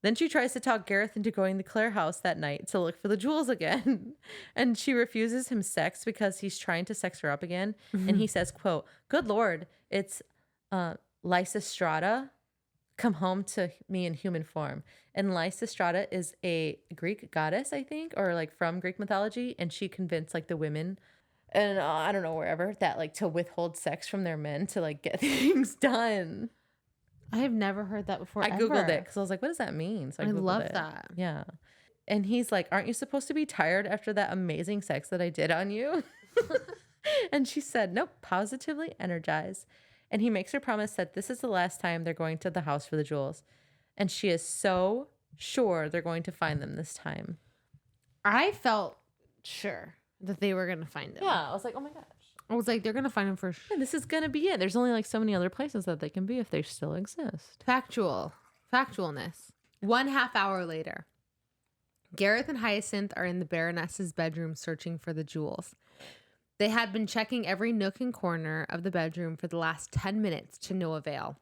Then she tries to talk Gareth into going to Clare House that night to look for the jewels again. And she refuses him sex because he's trying to sex her up again. And he says, quote, good Lord, it's Lysistrata. Come home to me in human form. And Lysistrata is a Greek goddess, I think, or like from Greek mythology. And she convinced like the women and I don't know, wherever, that like to withhold sex from their men to like get things done. I have never heard that before. I Googled it because I was like, what does that mean? So I love it. that. Yeah. And he's like, aren't you supposed to be tired after that amazing sex that I did on you? And she said, nope, positively energized. And he makes her promise that this is the last time they're going to the house for the jewels. And she is so sure they're going to find them this time. I felt sure. that they were gonna find him. Yeah, I was like, oh my gosh. I was like, they're gonna find him for sure. Yeah, this is gonna be it. There's only like so many other places that they can be if they still exist. Factualness. 1/2 hour later, Gareth and Hyacinth are in the Baroness's bedroom searching for the jewels. They had been checking every nook and corner of the bedroom for the last 10 minutes to no avail.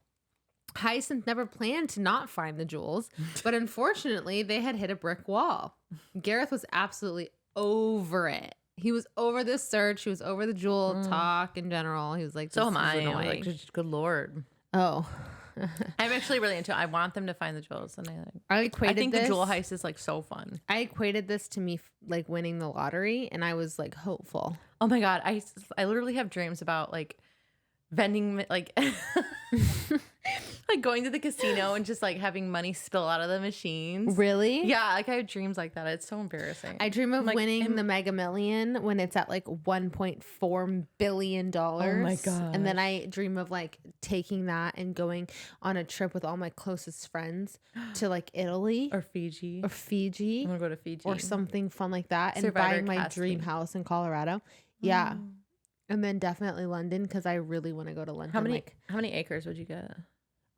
Hyacinth never planned to not find the jewels, but unfortunately, they had hit a brick wall. Gareth was absolutely over it. He was over this search. He was over the jewel talk in general. He was like, so am I. I'm like, good Lord. Oh. I'm actually really into it. I want them to find the jewels. And I think the jewel heist is like so fun. I equated this to me like winning the lottery, and I was like hopeful. Oh my God. I literally have dreams about like vending, like like going to the casino and just like having money spill out of the machines. Really? Yeah, like I have dreams like that. It's so embarrassing. I dream of winning the Mega Million when it's at like $1.4 billion. Oh my God. And then I dream of like taking that and going on a trip with all my closest friends to like Italy or Fiji. I'm gonna go to Fiji or something fun like that, and Survivor buying my casting. dream house in Colorado. Yeah. And then definitely London, because I really want to go to London. How many acres would you get?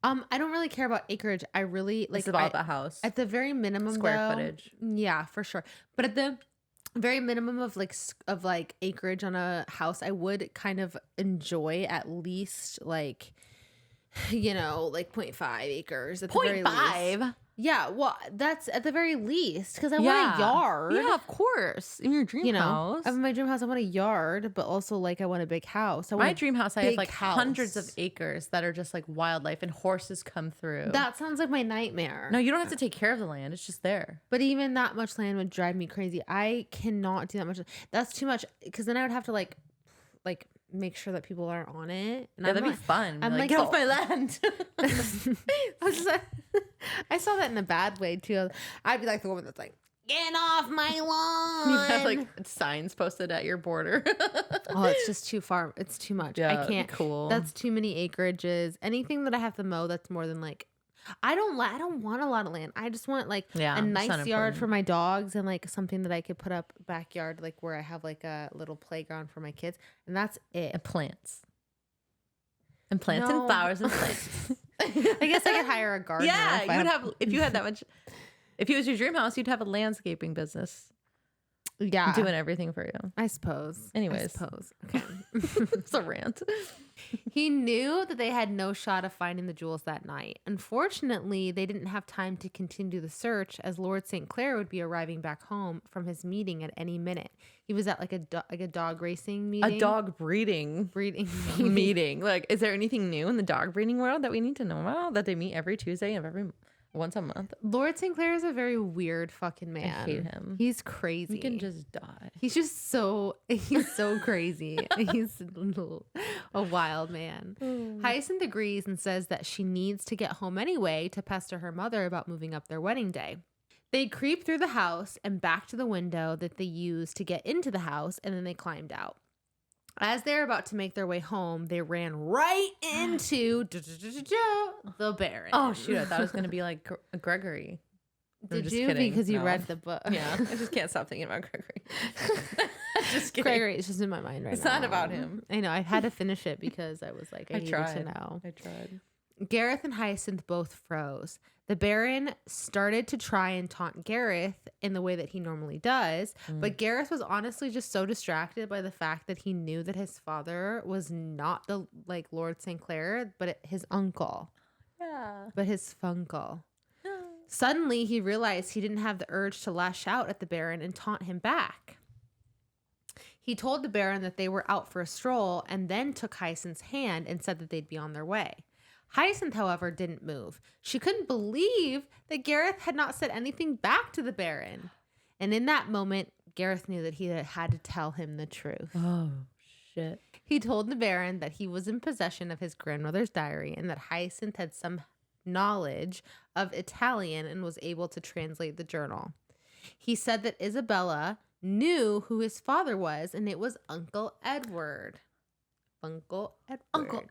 I don't really care about acreage. I really like it's about the house. At the very minimum, square footage. Yeah, for sure. But at the very minimum of like acreage on a house, I would kind of enjoy at least like, you know, like 0.5 acres at the very least. 0.5? Yeah, well, that's at the very least, because I want a yard. Yeah, of course. In your dream house. In my dream house, I want a yard, but also like I want a big house. My dream house, I have like hundreds of acres that are just like wildlife, and horses come through. That sounds like my nightmare. No, you don't have to take care of the land. It's just there. But even that much land would drive me crazy. I cannot do that much. That's too much, because then I would have to like make sure that people aren't on it. And yeah, that'd be fun. I'm like, get off my land. I saw that in a bad way too. I'd be like the woman that's like, get off my lawn. You have like signs posted at your border. Oh, it's just too far. It's too much. Yeah, I can't. Cool. That's too many acreages. Anything that I have to mow that's more than like, I don't want a lot of land. I just want like a nice yard for my dogs, and like something that I could put up backyard, like where I have like a little playground for my kids, and that's it. And plants. And flowers and plants. I guess I could hire a gardener. Yeah, you would have, if you had that much. If it was your dream house, you'd have a landscaping business. Yeah. Doing everything for you. I suppose. Anyways. Okay. It's a rant. He knew that they had no shot of finding the jewels that night. Unfortunately, they didn't have time to continue the search, as Lord St. Clair would be arriving back home from his meeting at any minute. He was at like a dog racing meeting. A dog breeding meeting. Like, is there anything new in the dog breeding world that we need to know about? That they meet every Tuesday of once a month. Lord St. Clair is a very weird fucking man. I hate him. He's crazy. He can just die. He's so crazy. He's a wild man. Hyacinth agrees and says that she needs to get home anyway to pester her mother about moving up their wedding day. They creep through the house and back to the window that they used to get into the house, and then they climbed out. As they're about to make their way home, they ran right into the Baron. Oh, shoot. I thought it was going to be like Gregory. Did you? Kidding. Because you read the book. Yeah. I just can't stop thinking about Gregory. Just kidding. Gregory is just in my mind right now. It's not about him. I know. I had to finish it because I was like, I needed to know. I tried. Gareth and Hyacinth both froze. The Baron started to try and taunt Gareth in the way that he normally does, but Gareth was honestly just so distracted by the fact that he knew that his father was not the like Lord St. Clair, but his uncle. Yeah. But his funkle. Suddenly, he realized he didn't have the urge to lash out at the Baron and taunt him back. He told the Baron that they were out for a stroll, and then took Hyacinth's hand and said that they'd be on their way. Hyacinth, however, didn't move. She couldn't believe that Gareth had not said anything back to the Baron. And in that moment, Gareth knew that he had to tell him the truth. Oh, shit. He told the Baron that he was in possession of his grandmother's diary and that Hyacinth had some knowledge of Italian and was able to translate the journal. He said that Isabella knew who his father was, and it was Uncle Edward. Uncle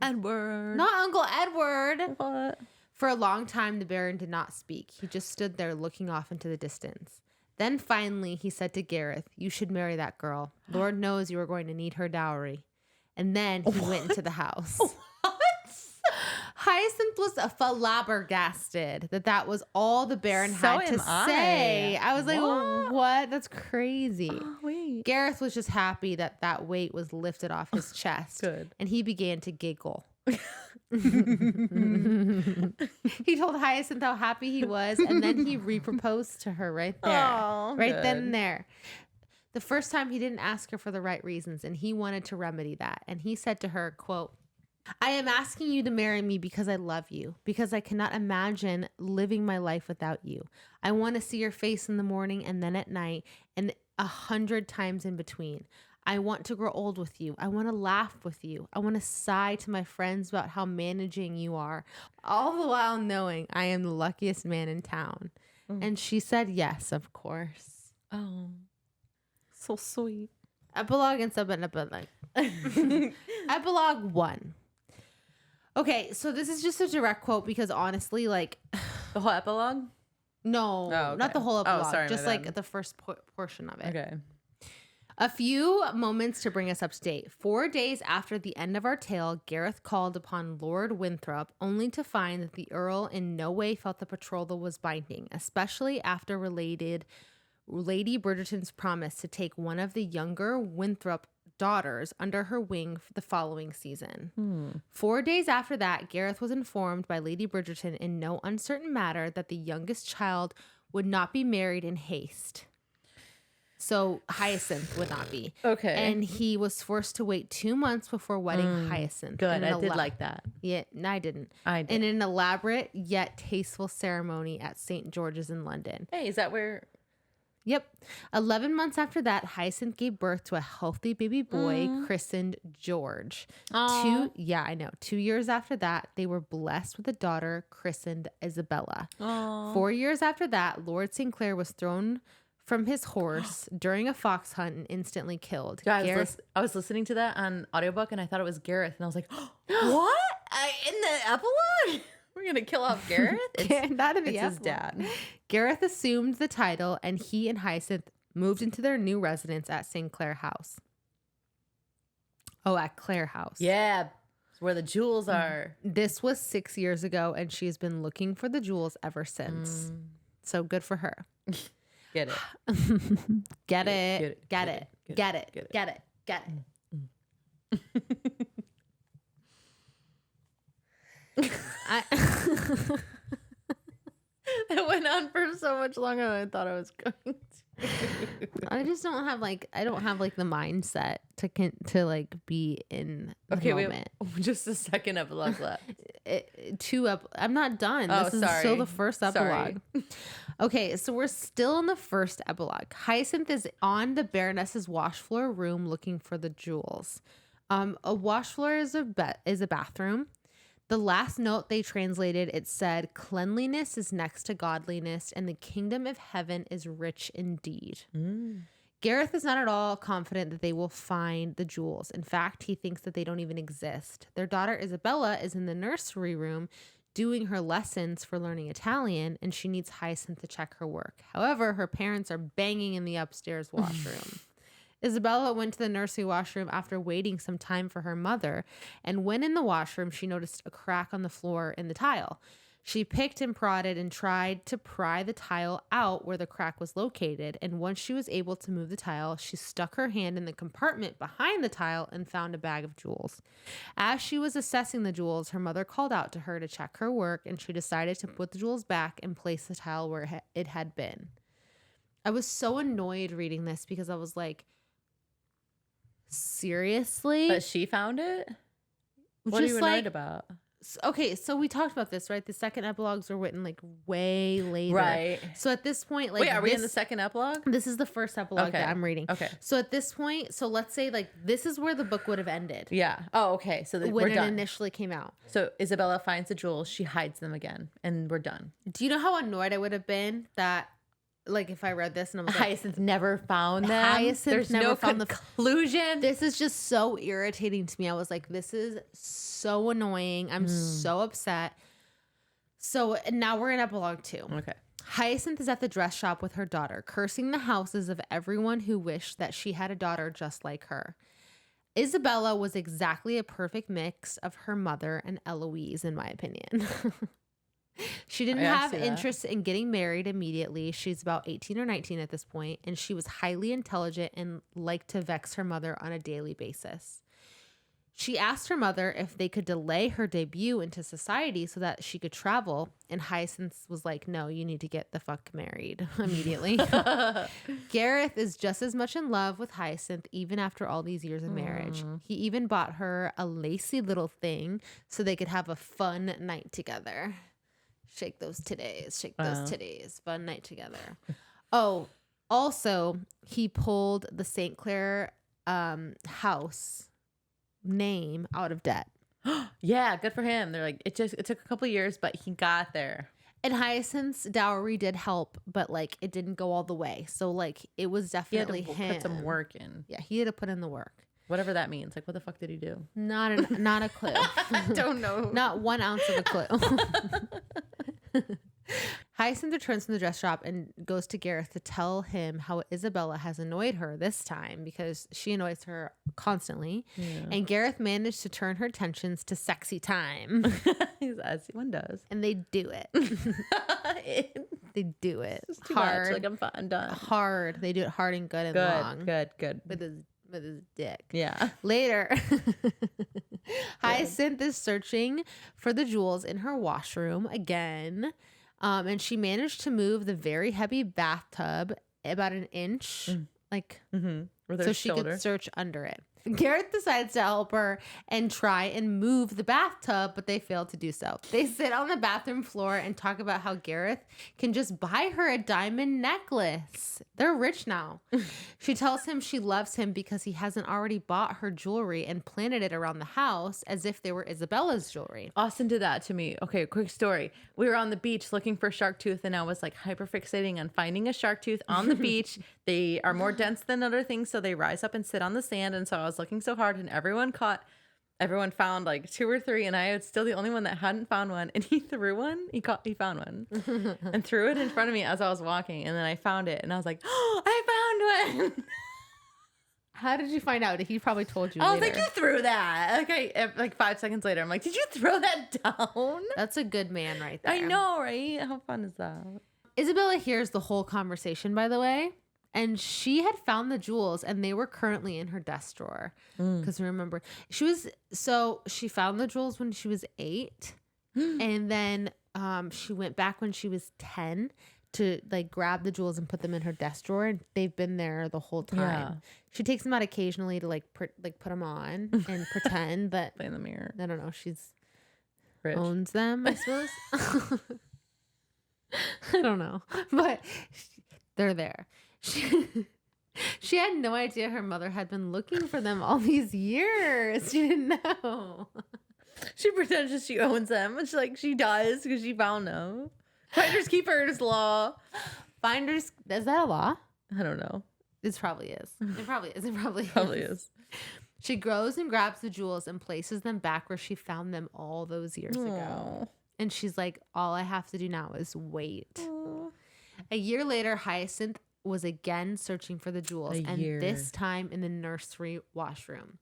Edward. Not Uncle Edward. What? For a long time, the Baron did not speak. He just stood there looking off into the distance. Then finally he said to Gareth, "You should marry that girl. Lord knows you are going to need her dowry." And then he went into the house. What? Hyacinth was flabbergasted that was all the Baron So had to am I. say. I was like, What? what? That's crazy. Oh, wait. Gareth was just happy that weight was lifted off his chest. Good. And he began to giggle. He told Hyacinth how happy he was, and then he re-proposed to her right there. Aw, right then good. and there. The first time he didn't ask her for the right reasons, and he wanted to remedy that. And he said to her, quote, "I am asking you to marry me because I love you, because I cannot imagine living my life without you. I want to see your face in the morning and then at night and 100 times in between. I want to grow old with you. I want to laugh with you. I want to sigh to my friends about how managing you are, all the while knowing I am the luckiest man in town." And she said yes, of course. Oh, so sweet. Epilogue and sub-epilogue. Epilogue 1. Okay, so this is just a direct quote because honestly, like, The whole epilogue? no, Oh, okay. not the whole epilogue, sorry, my just bad. like the first portion of it. Okay. A few moments to bring us up to date. 4 days after the end of our tale, Gareth called upon Lord Winthrop, only to find that the Earl in no way felt the betrothal was binding, especially after related Lady Bridgerton's promise to take one of the younger Winthrop daughters under her wing for the following season. 4 days after that, Gareth was informed by Lady Bridgerton in no uncertain matter that the youngest child would not be married in haste. So Hyacinth would not be. Okay. And he was forced to wait 2 months before wedding Hyacinth. Good. in an I did like that. Yeah, no, I didn't. I did. In an elaborate yet tasteful ceremony at St. George's in London. Hey, is that where? Yep. 11 months after that, Hyacinth gave birth to a healthy baby boy christened George. Aw. 2 years after that, they were blessed with a daughter christened Isabella. Oh. 4 years after that, Lord St. Clair was thrown from his horse during a fox hunt and instantly killed. Guys, I was listening to that on audiobook and I thought it was Gareth. And I was like, what? In the epilogue? We're going to kill off Gareth? Not in the It's his epilogue. dad. Gareth assumed the title, and he and Hyacinth moved into their new residence at St. Clair House. Oh, at Clare House. Yeah. It's where the jewels are. This was 6 years ago, and she's been looking for the jewels ever since. So good for her. Get it. Get it. Get it. Get it. Get it. Get it. It went on for so much longer than I thought I was going to. I just don't have the mindset to like be in the moment. Just a second epilogue left. I'm not done. Oh, This is sorry. still the first epilogue. Sorry. Okay, so we're still in the first epilogue. Hyacinth is on the Baroness's wash floor room looking for the jewels. A wash floor is a bathroom. The last note they translated, it said, "Cleanliness is next to godliness, and the kingdom of heaven is rich indeed." Gareth is not at all confident that they will find the jewels. In fact, he thinks that they don't even exist. Their daughter Isabella is in the nursery room doing her lessons for learning Italian, and she needs Hyacinth to check her work. However, her parents are banging in the upstairs washroom. Isabella went to the nursery washroom after waiting some time for her mother, and when in the washroom, she noticed a crack on the floor in the tile. She picked and prodded and tried to pry the tile out where the crack was located, and once she was able to move the tile, she stuck her hand in the compartment behind the tile and found a bag of jewels. As she was assessing the jewels, her mother called out to her to check her work, and she decided to put the jewels back and place the tile where it had been. I was so annoyed reading this because I was like, seriously? But she found it? What are you annoyed about? Okay, so we talked about this, right? The second epilogues were written like way later. Right. So at this point, like, wait, are we in the second epilogue? This is the first epilogue that I'm reading. Okay. So at this point, so let's say like this is where the book would have ended. Yeah. Oh, okay. So when we're it done. initially came out. So Isabella finds the jewels, she hides them again, and we're done. Do you know how annoyed I would have been that, like, if I read this and I was like, Hyacinth never found them. Hyacinth There's never no found the conclusion. This is just so irritating to me. I was like, this is so annoying. I'm so upset. So now we're in epilogue 2. Okay. Hyacinth is at the dress shop with her daughter, cursing the houses of everyone who wished that she had a daughter just like her. Isabella was exactly a perfect mix of her mother and Eloise, in my opinion. She didn't have interest in getting married immediately. She's about 18 or 19 at this point, and she was highly intelligent and liked to vex her mother on a daily basis. She asked her mother if they could delay her debut into society so that she could travel, and Hyacinth was like, no, you need to get the fuck married immediately. Gareth is just as much in love with Hyacinth even after all these years of marriage. He even bought her a lacy little thing so they could have a fun night together. Shake those titties, shake those titties. Fun night together. Oh, also, he pulled the St. Clair house name out of debt. Yeah, good for him. They're like, it took a couple years, but he got there. And Hyacinth's dowry did help, but like it didn't go all the way. So like it was definitely he had to him. put some work in. Yeah, he had to put in the work. Whatever that means. Like, what the fuck did he do? Not a clue. I don't know. Not 1 ounce of a clue. Hyacinth returns from the dress shop and goes to Gareth to tell him how Isabella has annoyed her this time because she annoys her constantly. Yeah. And Gareth managed to turn her attentions to sexy time. As one does. And they do it. They do it. It's too hard. much. Like, I'm done. Hard. They do it hard and good and long. Good. With his dick. Yeah. Later, Hyacinth is searching for the jewels in her washroom again. And she managed to move the very heavy bathtub about an inch, so she could search under it. Gareth decides to help her and try and move the bathtub, but they fail to do so. They sit on the bathroom floor and talk about how Gareth can just buy her a diamond necklace. They're rich now. She tells him she loves him because he hasn't already bought her jewelry and planted it around the house as if they were Isabella's jewelry. Austin did that to me. Okay, quick story. We were on the beach looking for shark tooth, and I was like hyperfixating on finding a shark tooth on the beach. They are more dense than other things, so they rise up and sit on the sand. And so I was looking so hard, and everyone found like 2 or 3, and I was still the only one that hadn't found one. And he threw one. He found one and threw it in front of me as I was walking, and then I found it, and I was like, "Oh, I found one!" How did you find out? He probably told you. I was like, "You threw that." Like 5 seconds later, I'm like, "Did you throw that down?" That's a good man right there. I know, right? How fun is that? Isabella hears the whole conversation, by the way. And she had found the jewels, and they were currently in her desk drawer. Because remember, she found the jewels when she was 8. And then she went back when she was 10 to like grab the jewels and put them in her desk drawer. And they've been there the whole time. Yeah. She takes them out occasionally to put them on and pretend that. Play in the mirror. I don't know. She's rich. Owns them, I suppose. I don't know. But they're there. She had no idea her mother had been looking for them all these years. She didn't know. She pretends she owns them, which she does because she found them. Finders keepers law. Is that a law? I don't know. It probably is. It probably is. She goes and grabs the jewels and places them back where she found them all those years ago. And she's like, all I have to do now is wait. Aww. A year later, Hyacinth was again searching for the jewels, this time in the nursery washroom.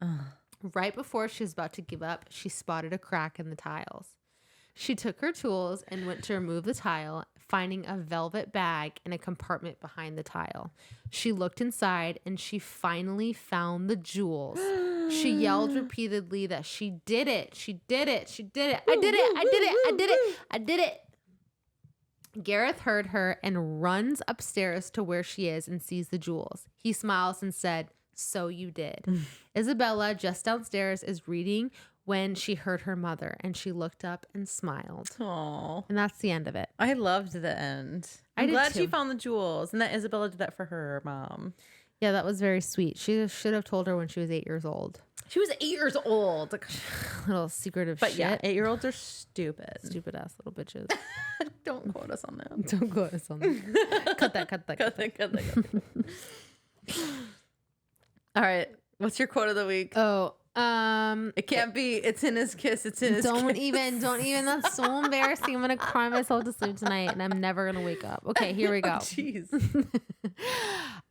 Right before she was about to give up, she spotted a crack in the tiles. She took her tools and went to remove the tile, finding a velvet bag in a compartment behind the tile. She looked inside and she finally found the jewels. She yelled repeatedly that she did it. She did it. She did it. I did it. I did it. I did it. I did it. Gareth heard her and runs upstairs to where she is and sees the jewels. He smiles and said, "So you did." Isabella, just downstairs, is reading when she heard her mother, and she looked up and smiled. Aww. And that's the end of it. I loved the end. I'm glad she found the jewels and that Isabella did that for her mom. Yeah, that was very sweet. She should have told her when she was 8 years old. She was 8 years old. Little secretive shit. But yeah, 8-year-olds are stupid. Stupid ass little bitches. Don't quote us on that. Don't quote us on that. Cut that. All right. What's your quote of the week? Oh, It can't be. It's in his kiss. It's in his Don't kiss. even. That's so embarrassing. I'm gonna cry myself to sleep tonight, and I'm never gonna wake up. Okay, here we go. Jeez.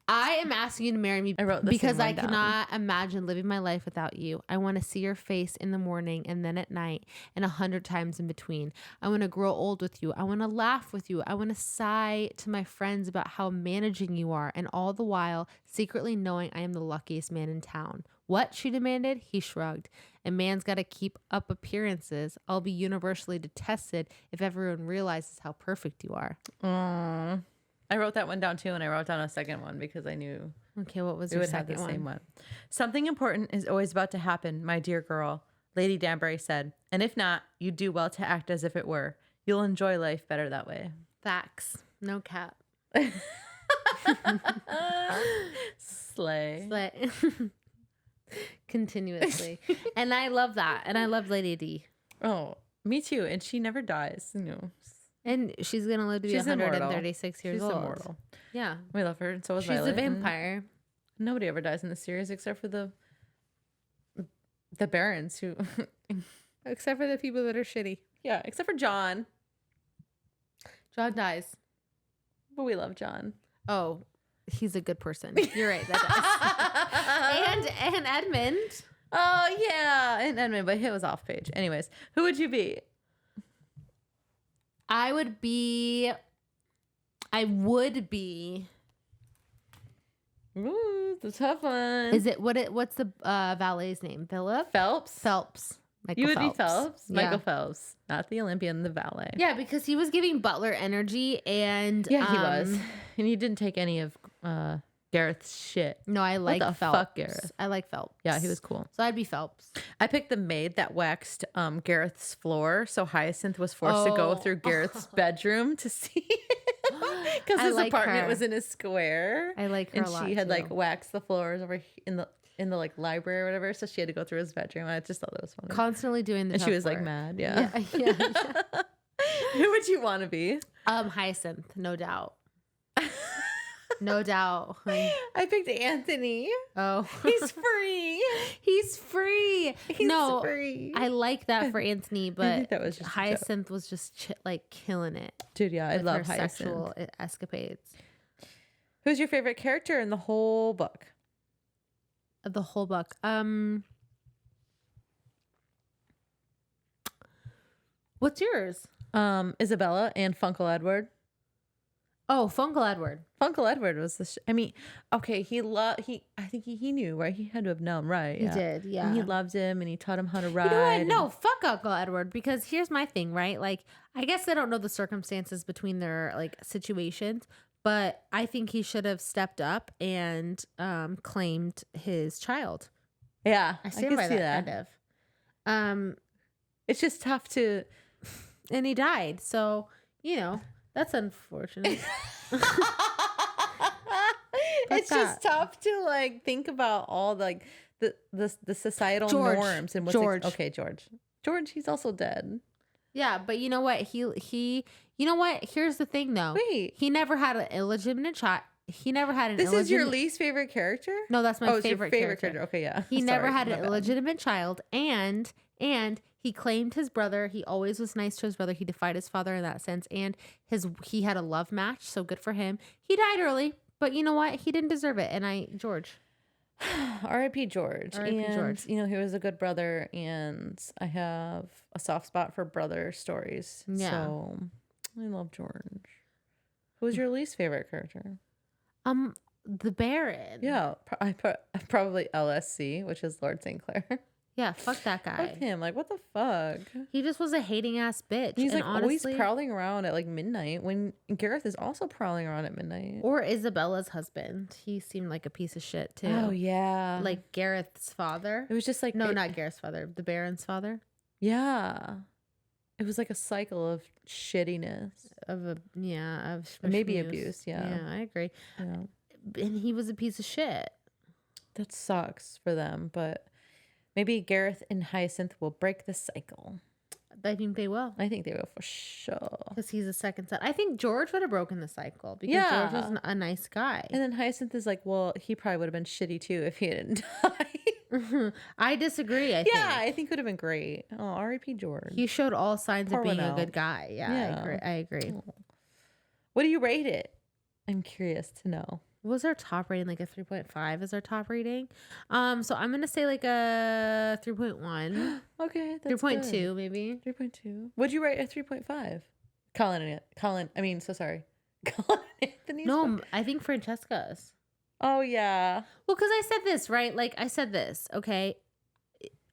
I am asking you to marry me I wrote the because same I one down. cannot imagine living my life without you. I want to see your face in the morning and then at night and 100 times in between. I want to grow old with you. I want to laugh with you. I want to sigh to my friends about how managing you are, and all the while secretly knowing I am the luckiest man in town. What? She demanded. He shrugged. A man's got to keep up appearances. I'll be universally detested if everyone realizes how perfect you are. Aww. I wrote that one down too, and I wrote down a second one because I knew Okay, what was we your would have second the one? same one. Something important is always about to happen, my dear girl, Lady Danbury said. And if not, you do well to act as if it were. You'll enjoy life better that way. Facts. No cap. Slay. But continuously. And I love that. And I love Lady D. Oh, me too. And she never dies. You know, And she's going to live to be She's immortal. 136 years she's old. immortal. Yeah. We love her, and so is She's Violet. a vampire. Nobody ever dies in the series except for the barons who, Except for the people that are shitty. yeah, except for John. John dies. But we love John. Oh, he's a good person. You're right. That does. and Edmund. Oh yeah, and Edmund, but it was off page. Anyways, who would you be? I would be. Ooh, the tough one. Is it what's the valet's name? Philip? Phelps? Michael You would Phelps. be Phelps? Yeah. Michael Phelps, not the Olympian, the valet. Yeah, because he was giving Butler energy, and Yeah, he was, and he didn't take any of Gareth's shit. No, I like the Phelps. fuck, Gareth? I like Phelps. Yeah, he was cool. So I'd be Phelps. I picked the maid that waxed Gareth's floor, so Hyacinth was forced to go Oh. through Gareth's bedroom to see because I his like apartment her. was in a square. I like her and a lot. she had too. like waxed the floors over in the like library or whatever, so she had to go through his bedroom. I just thought that was funny. constantly doing the. And she tough was like work. mad. Yeah. Yeah. Who would you want to be? Hyacinth, no doubt. No doubt. honey. I picked Anthony. Oh, He's free. he's free. He's no, free. I like that for Anthony, think but that was just a joke. Hyacinth was just like killing it. Dude, yeah, I with love her Hyacinth. sexual escapades. Who's your favorite character in the whole book? The whole book. What's yours? Isabella and Funkle Edward. Oh, Funkle Edward. Funkle Edward was the. I mean, okay, I think he knew, right? He had to have known, right? He did, yeah. And he loved him, and he taught him how to ride. You know what? and- No, fuck Uncle Edward. Because here's my thing, right? Like, I guess I don't know the circumstances between their like situations, but I think he should have stepped up and claimed his child. Yeah, I stand can by see that, kind of. It's just tough to. And he died, so you know that's unfortunate. It's just tough to like think about all like the societal George. norms and what's George. okay, George, he's also dead. Yeah, but you know what? He you know what? Here's the thing though. Wait. He never had an illegitimate child. He never had an This is your illegitimate- least favorite character? No, that's my Oh, it's your favorite, favorite character. character. Okay, yeah. He never Sorry, had my an bad. illegitimate child, and he claimed his brother. He always was nice to his brother. He defied his father in that sense, and he had a love match, so good for him. He died early, but you know what? He didn't deserve it. And George. R.I.P. George. R.I.P. And, George. you know, he was a good brother, and I have a soft spot for brother stories. Yeah. So I love George. Who's your least favorite character? The Baron. Yeah, I put probably LSC, which is Lord St. Clair. Yeah, fuck that guy. Fuck him. Like, what the fuck? He just was a hating ass bitch. He's and like honestly, always prowling around at like midnight when Gareth is also prowling around at midnight. Or Isabella's husband. He seemed like a piece of shit too. Oh, yeah. Like Gareth's father. it was just like, No, not Gareth's father. The Baron's father. Yeah. It was like a cycle of shittiness. Of Maybe schmooze. abuse, yeah. Yeah, I agree. Yeah. And he was a piece of shit. That sucks for them, but maybe Gareth and Hyacinth will break the cycle. I think they will. I think they will for sure. Because he's a second son. I think George would have broken the cycle because Yeah. George was a nice guy. And then Hyacinth is like, well, he probably would have been shitty too if he didn't die. I disagree. I Yeah, I think it would have been great. Oh, R.I.P. George. think he showed all signs Pour of being one a out. good guy. Yeah. I agree. Oh. What do you rate it? I'm curious to know. What was our top rating? Like a 3.5 is our top rating. So I'm gonna say like a 3.1. Okay, that's 3.2 good. maybe. 3.2. Would you rate a 3.5? Colin, I mean, so sorry. Colin Anthony's No, book? I think Francesca's. Oh, yeah. Well, because I said this, right? Like I said this, okay?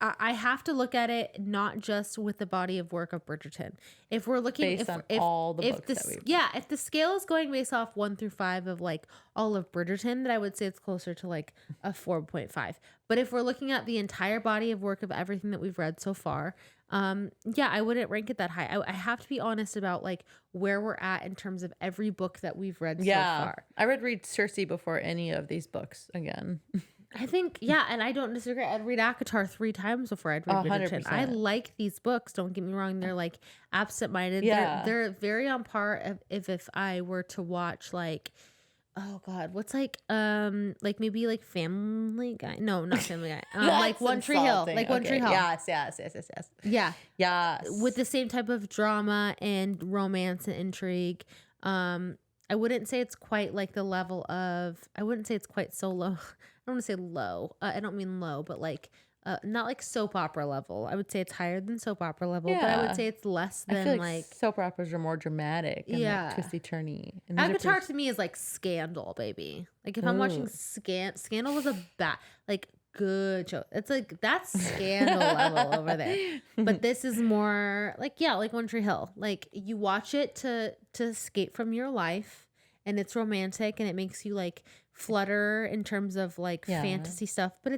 I have to look at it not just with the body of work of Bridgerton. If we're looking Based on all the books that we've... Yeah, if the scale is going based off 1 through 5 of like all of Bridgerton, then I would say it's closer to like a 4.5. But if we're looking at the entire body of work of everything that we've read so far, yeah, I wouldn't rank it that high. I have to be honest about like where we're at in terms of every book that we've read so far. I would read Cersei before any of these books again. I think, yeah, and I don't disagree. I'd read ACOTAR 3 times before I'd read Bridgerton. 100%. I like these books. Don't get me wrong. They're like absent-minded. Yeah. They're very on par if I were to watch like, oh God, what's like maybe like Family Guy? No, not Family Guy. Like One Tree Hill. Like One Tree Hill. Yes. Yeah. Yes. With the same type of drama and romance and intrigue. I wouldn't say it's quite like the level of, I wouldn't say it's quite so low. I don't want to say low. I don't mean low, but like not like soap opera level. I would say it's higher than soap opera level, but I would say it's less than I feel like soap operas are more dramatic and like twisty turny. ACOTAR to me is like Scandal, baby. Like if I'm watching Scandal was a good show. It's like that's Scandal level over there. But this is more like like One Tree Hill. Like you watch it to escape from your life, and it's romantic and it makes you like flutter in terms of like fantasy stuff. But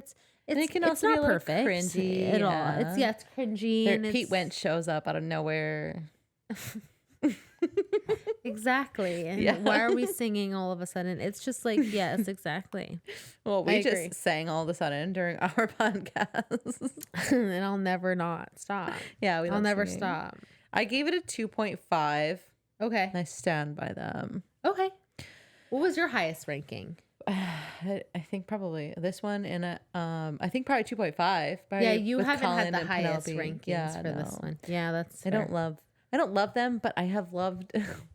it can also be not a little perfect cringy at all. It's cringy. And Pete Wentz shows up out of nowhere. Exactly. And why are we singing all of a sudden? It's just like, yes, exactly. Well, we just sang all of a sudden during our podcast. And I'll never not stop. Yeah, I'll never stop. I gave it a 2.5. Okay. And I stand by them. Okay. What was your highest ranking? I think probably this one, and I think probably 2.5. Yeah, you haven't Colin had the highest Penelope. rankings for this one. Yeah, that's fair. I don't love them, but I have loved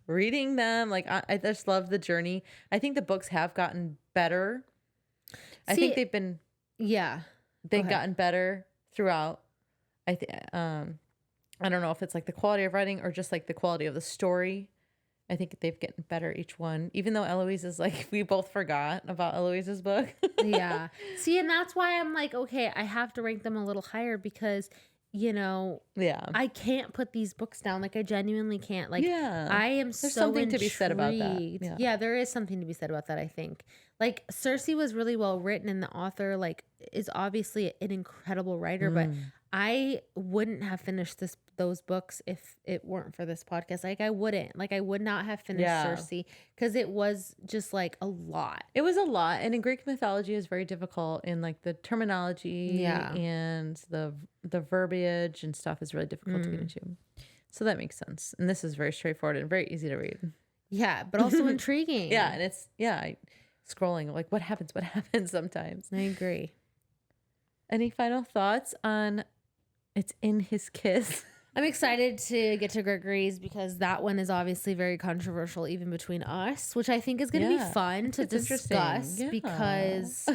reading them. Like I just love the journey. I think the books have gotten better. I think they've been gotten better throughout. I don't know if it's like the quality of writing or just like the quality of the story. I think they've gotten better each one, even though Eloise is like, we both forgot about Eloise's book. Yeah. See, and that's why I'm like, okay, I have to rank them a little higher because, I can't put these books down. Like I genuinely can't. Like I am There's so something intrigued. to be said about that. Yeah, there is something to be said about that, I think. Like Cersei was really well written and the author like is obviously an incredible writer, but I wouldn't have finished those books if it weren't for this podcast. Like I wouldn't. Like I would not have finished Cersei because it was just like a lot. It was a lot, and in Greek mythology is very difficult in like the terminology and the verbiage and stuff is really difficult to get into. So that makes sense. And this is very straightforward and very easy to read. Yeah, but also intriguing. Yeah, and it's scrolling like what happens sometimes. I agree. Any final thoughts on It's in His Kiss? I'm excited to get to Gregory's because that one is obviously very controversial even between us, which I think is going to be fun to discuss because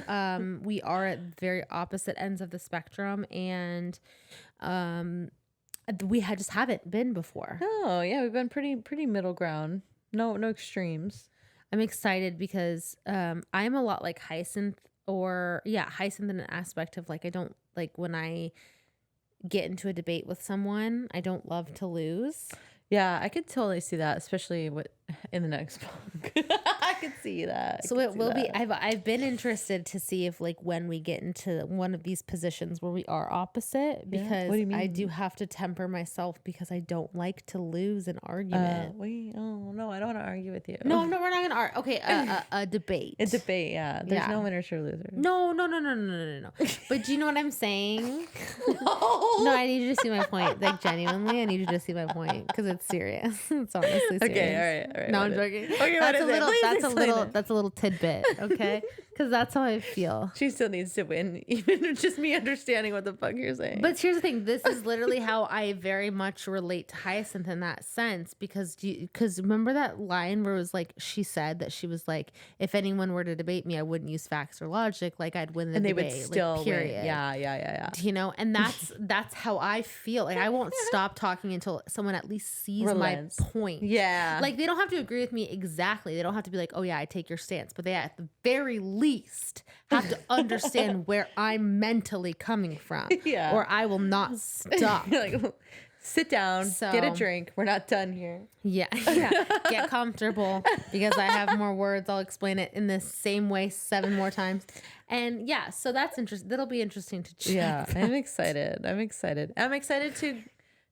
we are at very opposite ends of the spectrum and we just haven't been before. Oh, yeah, we've been pretty middle ground. No extremes. I'm excited because I'm a lot like Hyacinth Hyacinth in an aspect of like I don't like when I get into a debate with someone, I don't love to lose. Yeah, I could totally see that, especially in the next book. I could see that. So it will be. I've been interested to see if like when we get into one of these positions where we are opposite, because What do you mean? I do have to temper myself because I don't like to lose an argument. Oh no, I don't want to argue with you. No, we're not gonna argue. Okay, a debate. A debate, yeah. There's no winners or losers. No. But do you know what I'm saying? No, I need you to see my point. Like genuinely, I need you to see my point because it's serious. It's honestly serious. Okay, all right. No, I'm joking. Okay, That's a little tidbit, okay? Because because that's how I feel. She still needs to win, even just me understanding what the fuck you're saying. But here's the thing. This is literally how I very much relate to Hyacinth in that sense. Because remember that line where it was like, she said that she was like, if anyone were to debate me, I wouldn't use facts or logic. Like I'd win the and they debate. would still like, period. win. Yeah. You know, and that's how I feel. Like I won't stop talking until someone at least sees Relents. my point. Yeah. Like they don't have to agree with me exactly. They don't have to be like, oh yeah, I take your stance. But they at the very least have to understand where I'm mentally coming from. Yeah. Or I will not stop. Like, sit down, get a drink. We're not done here. Yeah. Get comfortable because I have more words. I'll explain it in the same way 7 more times. And yeah, so that's interesting. That'll be interesting to check. Yeah, I'm excited. I'm excited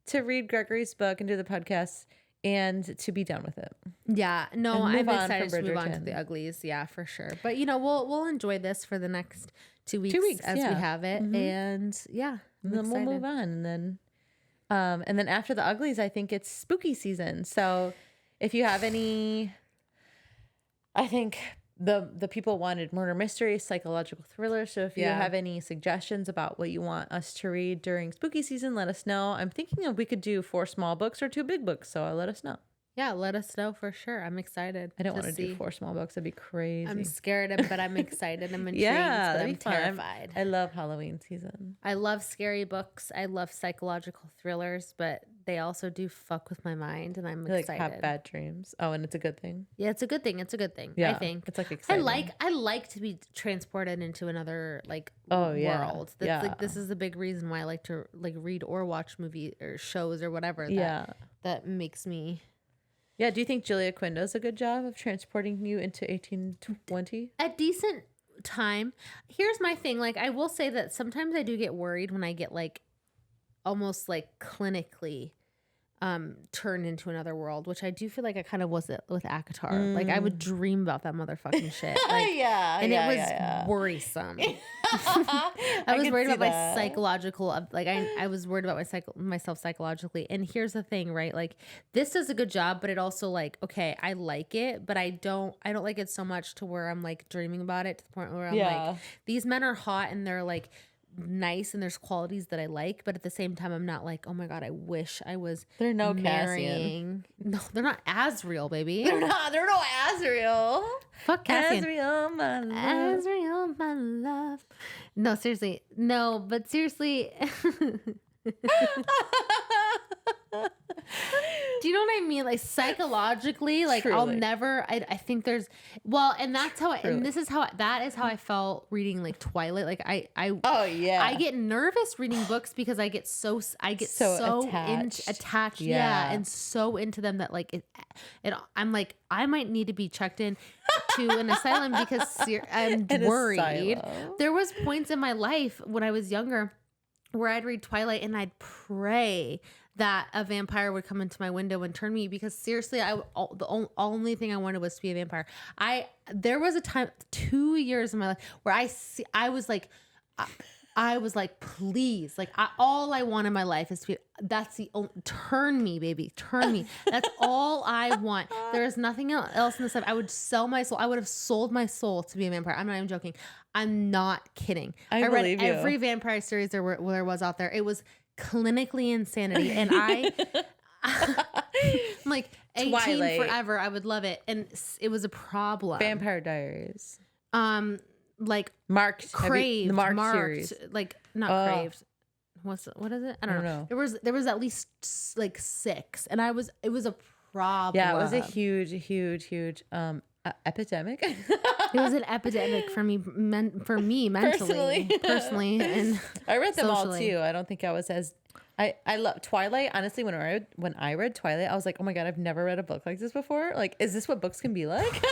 to read Gregory's book and do the podcast and to be done with it. Yeah, no, And I'm move on excited from to move on to Bridgerton. the uglies. Yeah, for sure. But you know, we'll enjoy this for the next 2 weeks, as we have it, and yeah, And then we'll move on, and then after the uglies, I think it's spooky season. So if you have any, I think the people wanted murder mysteries, psychological thrillers. So if you have any suggestions about what you want us to read during spooky season, let us know. I'm thinking we could do 4 small books or 2 big books. So let us know. Yeah, let us know for sure. I'm excited. I don't want to do 4 small books. That'd be crazy. I'm scared, but I'm excited. I'm intrigued, but I'm terrified. I love Halloween season. I love scary books. I love psychological thrillers, but they also do fuck with my mind, and I'm excited. Like have bad dreams. Oh, and it's a good thing. Yeah, it's a good thing. It's a good thing. Yeah, I think it's like exciting. I like to be transported into another world. That's like this is the big reason why I like to like read or watch movies or shows or whatever. That makes me. Yeah, do you think Julia Quinn does a good job of transporting you into 1820? A decent time. Here's my thing. Like, I will say that sometimes I do get worried when I get like almost like clinically turned into another world, which I do feel like I kind of was it with ACOTAR. Like I would dream about that motherfucking shit. Like, and it was worrisome. I was worried about my psychological, like I was worried about myself psychologically. And here's the thing, right? Like this does a good job, but it also like, okay, I like it, but I don't like it so much to where I'm like dreaming about it to the point where I'm like, these men are hot and they're like nice and there's qualities that I like, but at the same time I'm not like, oh my god, I wish I was marrying. No, they're not Asriel, baby. They're no Asriel. Fuck Cassian. Asriel, my love. Asriel, my love. No, seriously. No, but seriously. Do you know what I mean? Like psychologically, like I'll never. I think there's and that's how. And this is how that is how I felt reading like Twilight. Like I I get nervous reading books because I get so attached. Yeah, and so into them that like it. I'm like I might need to be checked in to an asylum because I'm worried. Asylum. There was points in my life when I was younger where I'd read Twilight and I'd pray that a vampire would come into my window and turn me, because seriously, the only thing I wanted was to be a vampire. There was a time, 2 years in my life where I was like, please, like all I want in my life is to be, turn me, baby, turn me. That's all I want. There is nothing else in this life. I would sell my soul. I would have sold my soul to be a vampire. I'm not even joking. I'm not kidding. I read every vampire series there was out there. It was clinically insanity, and I'm like 18 Twilight. Forever. I would love it, and it was a problem. Vampire Diaries. Like marked craved, the marked series, like not craved. What is it? I don't know. There was at least like 6, and it was a problem. Yeah, it was a huge epidemic. It was an epidemic for me mentally, personally, and I read them socially. all too. I don't think I was as I love Twilight. Honestly, when I read Twilight, I was like, oh my god, I've never read a book like this before. Like, is this what books can be like?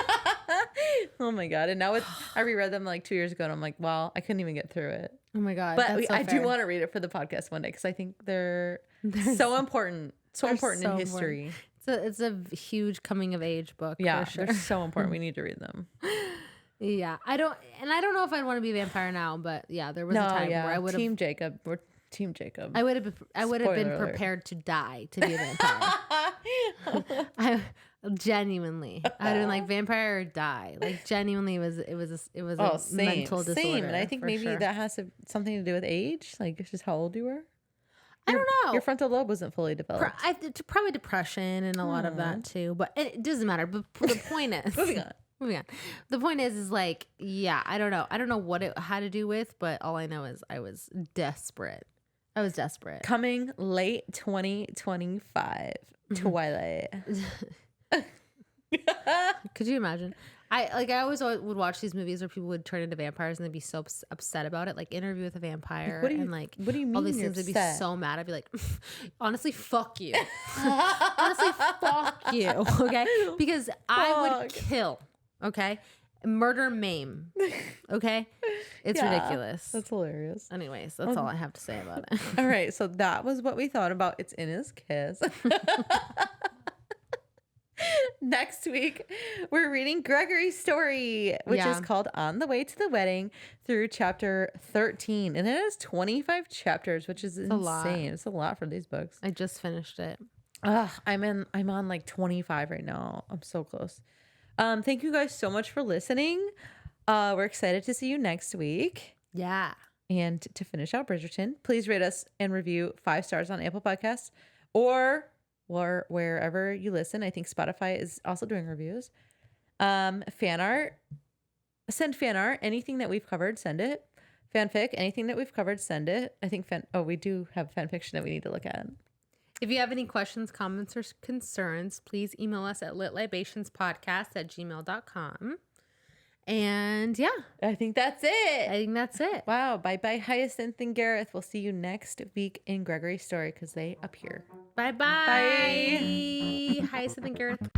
Oh my god! And now I reread them like 2 years ago, and I'm like, wow, I couldn't even get through it. Oh my god! But I do want to read it for the podcast one day because I think they're so important. So important in history. It's a huge coming of age book. Yeah, for sure. They're so important. We need to read them. Yeah, I don't know if I'd want to be a vampire now, but yeah, there was a time where I would have. Team Jacob. We're Team Jacob. I would have been prepared to die to be a vampire. Genuinely, I'd been like vampire or die. Like genuinely, it was a mental disorder. Same. And I think maybe sure. that has something to do with age, like it's just how old you were. I don't know. Your frontal lobe wasn't fully developed. Probably depression and a lot of that too. But it doesn't matter. But the point is, moving on. The point is like, yeah, I don't know. I don't know what it had to do with, but all I know is I was desperate. Coming late 2025, Twilight. Could you imagine? I always would watch these movies where people would turn into vampires and they'd be so upset about it, like Interview with a Vampire. What do you mean? All these things, they'd be so mad. I'd be like, honestly, fuck you. Honestly, fuck you. Okay, because I would kill. Okay, murder, maim. Okay, it's ridiculous. That's hilarious. Anyways, that's all I have to say about it. All right, so that was what we thought about It's in His Kiss. Next week, we're reading Gregory's story, which is called On the Way to the Wedding through chapter 13. And it has 25 chapters, which is insane. It's a lot for these books. I just finished it. I'm on like 25 right now. I'm so close. Thank you guys so much for listening. We're excited to see you next week. Yeah. And to finish out Bridgerton, please rate us and review 5 stars on Apple Podcasts or wherever you listen. I think Spotify is also doing reviews. Fan art. Send fan art. Anything that we've covered, send it. Fanfic. Anything that we've covered, send it. I think we do have fan fiction that we need to look at. If you have any questions, comments, or concerns, please email us at litlibationspodcast@gmail.com. And yeah, I think that's it. Wow. Bye-bye, Hyacinth and Gareth. We'll see you next week in Gregory's story because they appear. Bye-bye. Bye. Hyacinth and Gareth.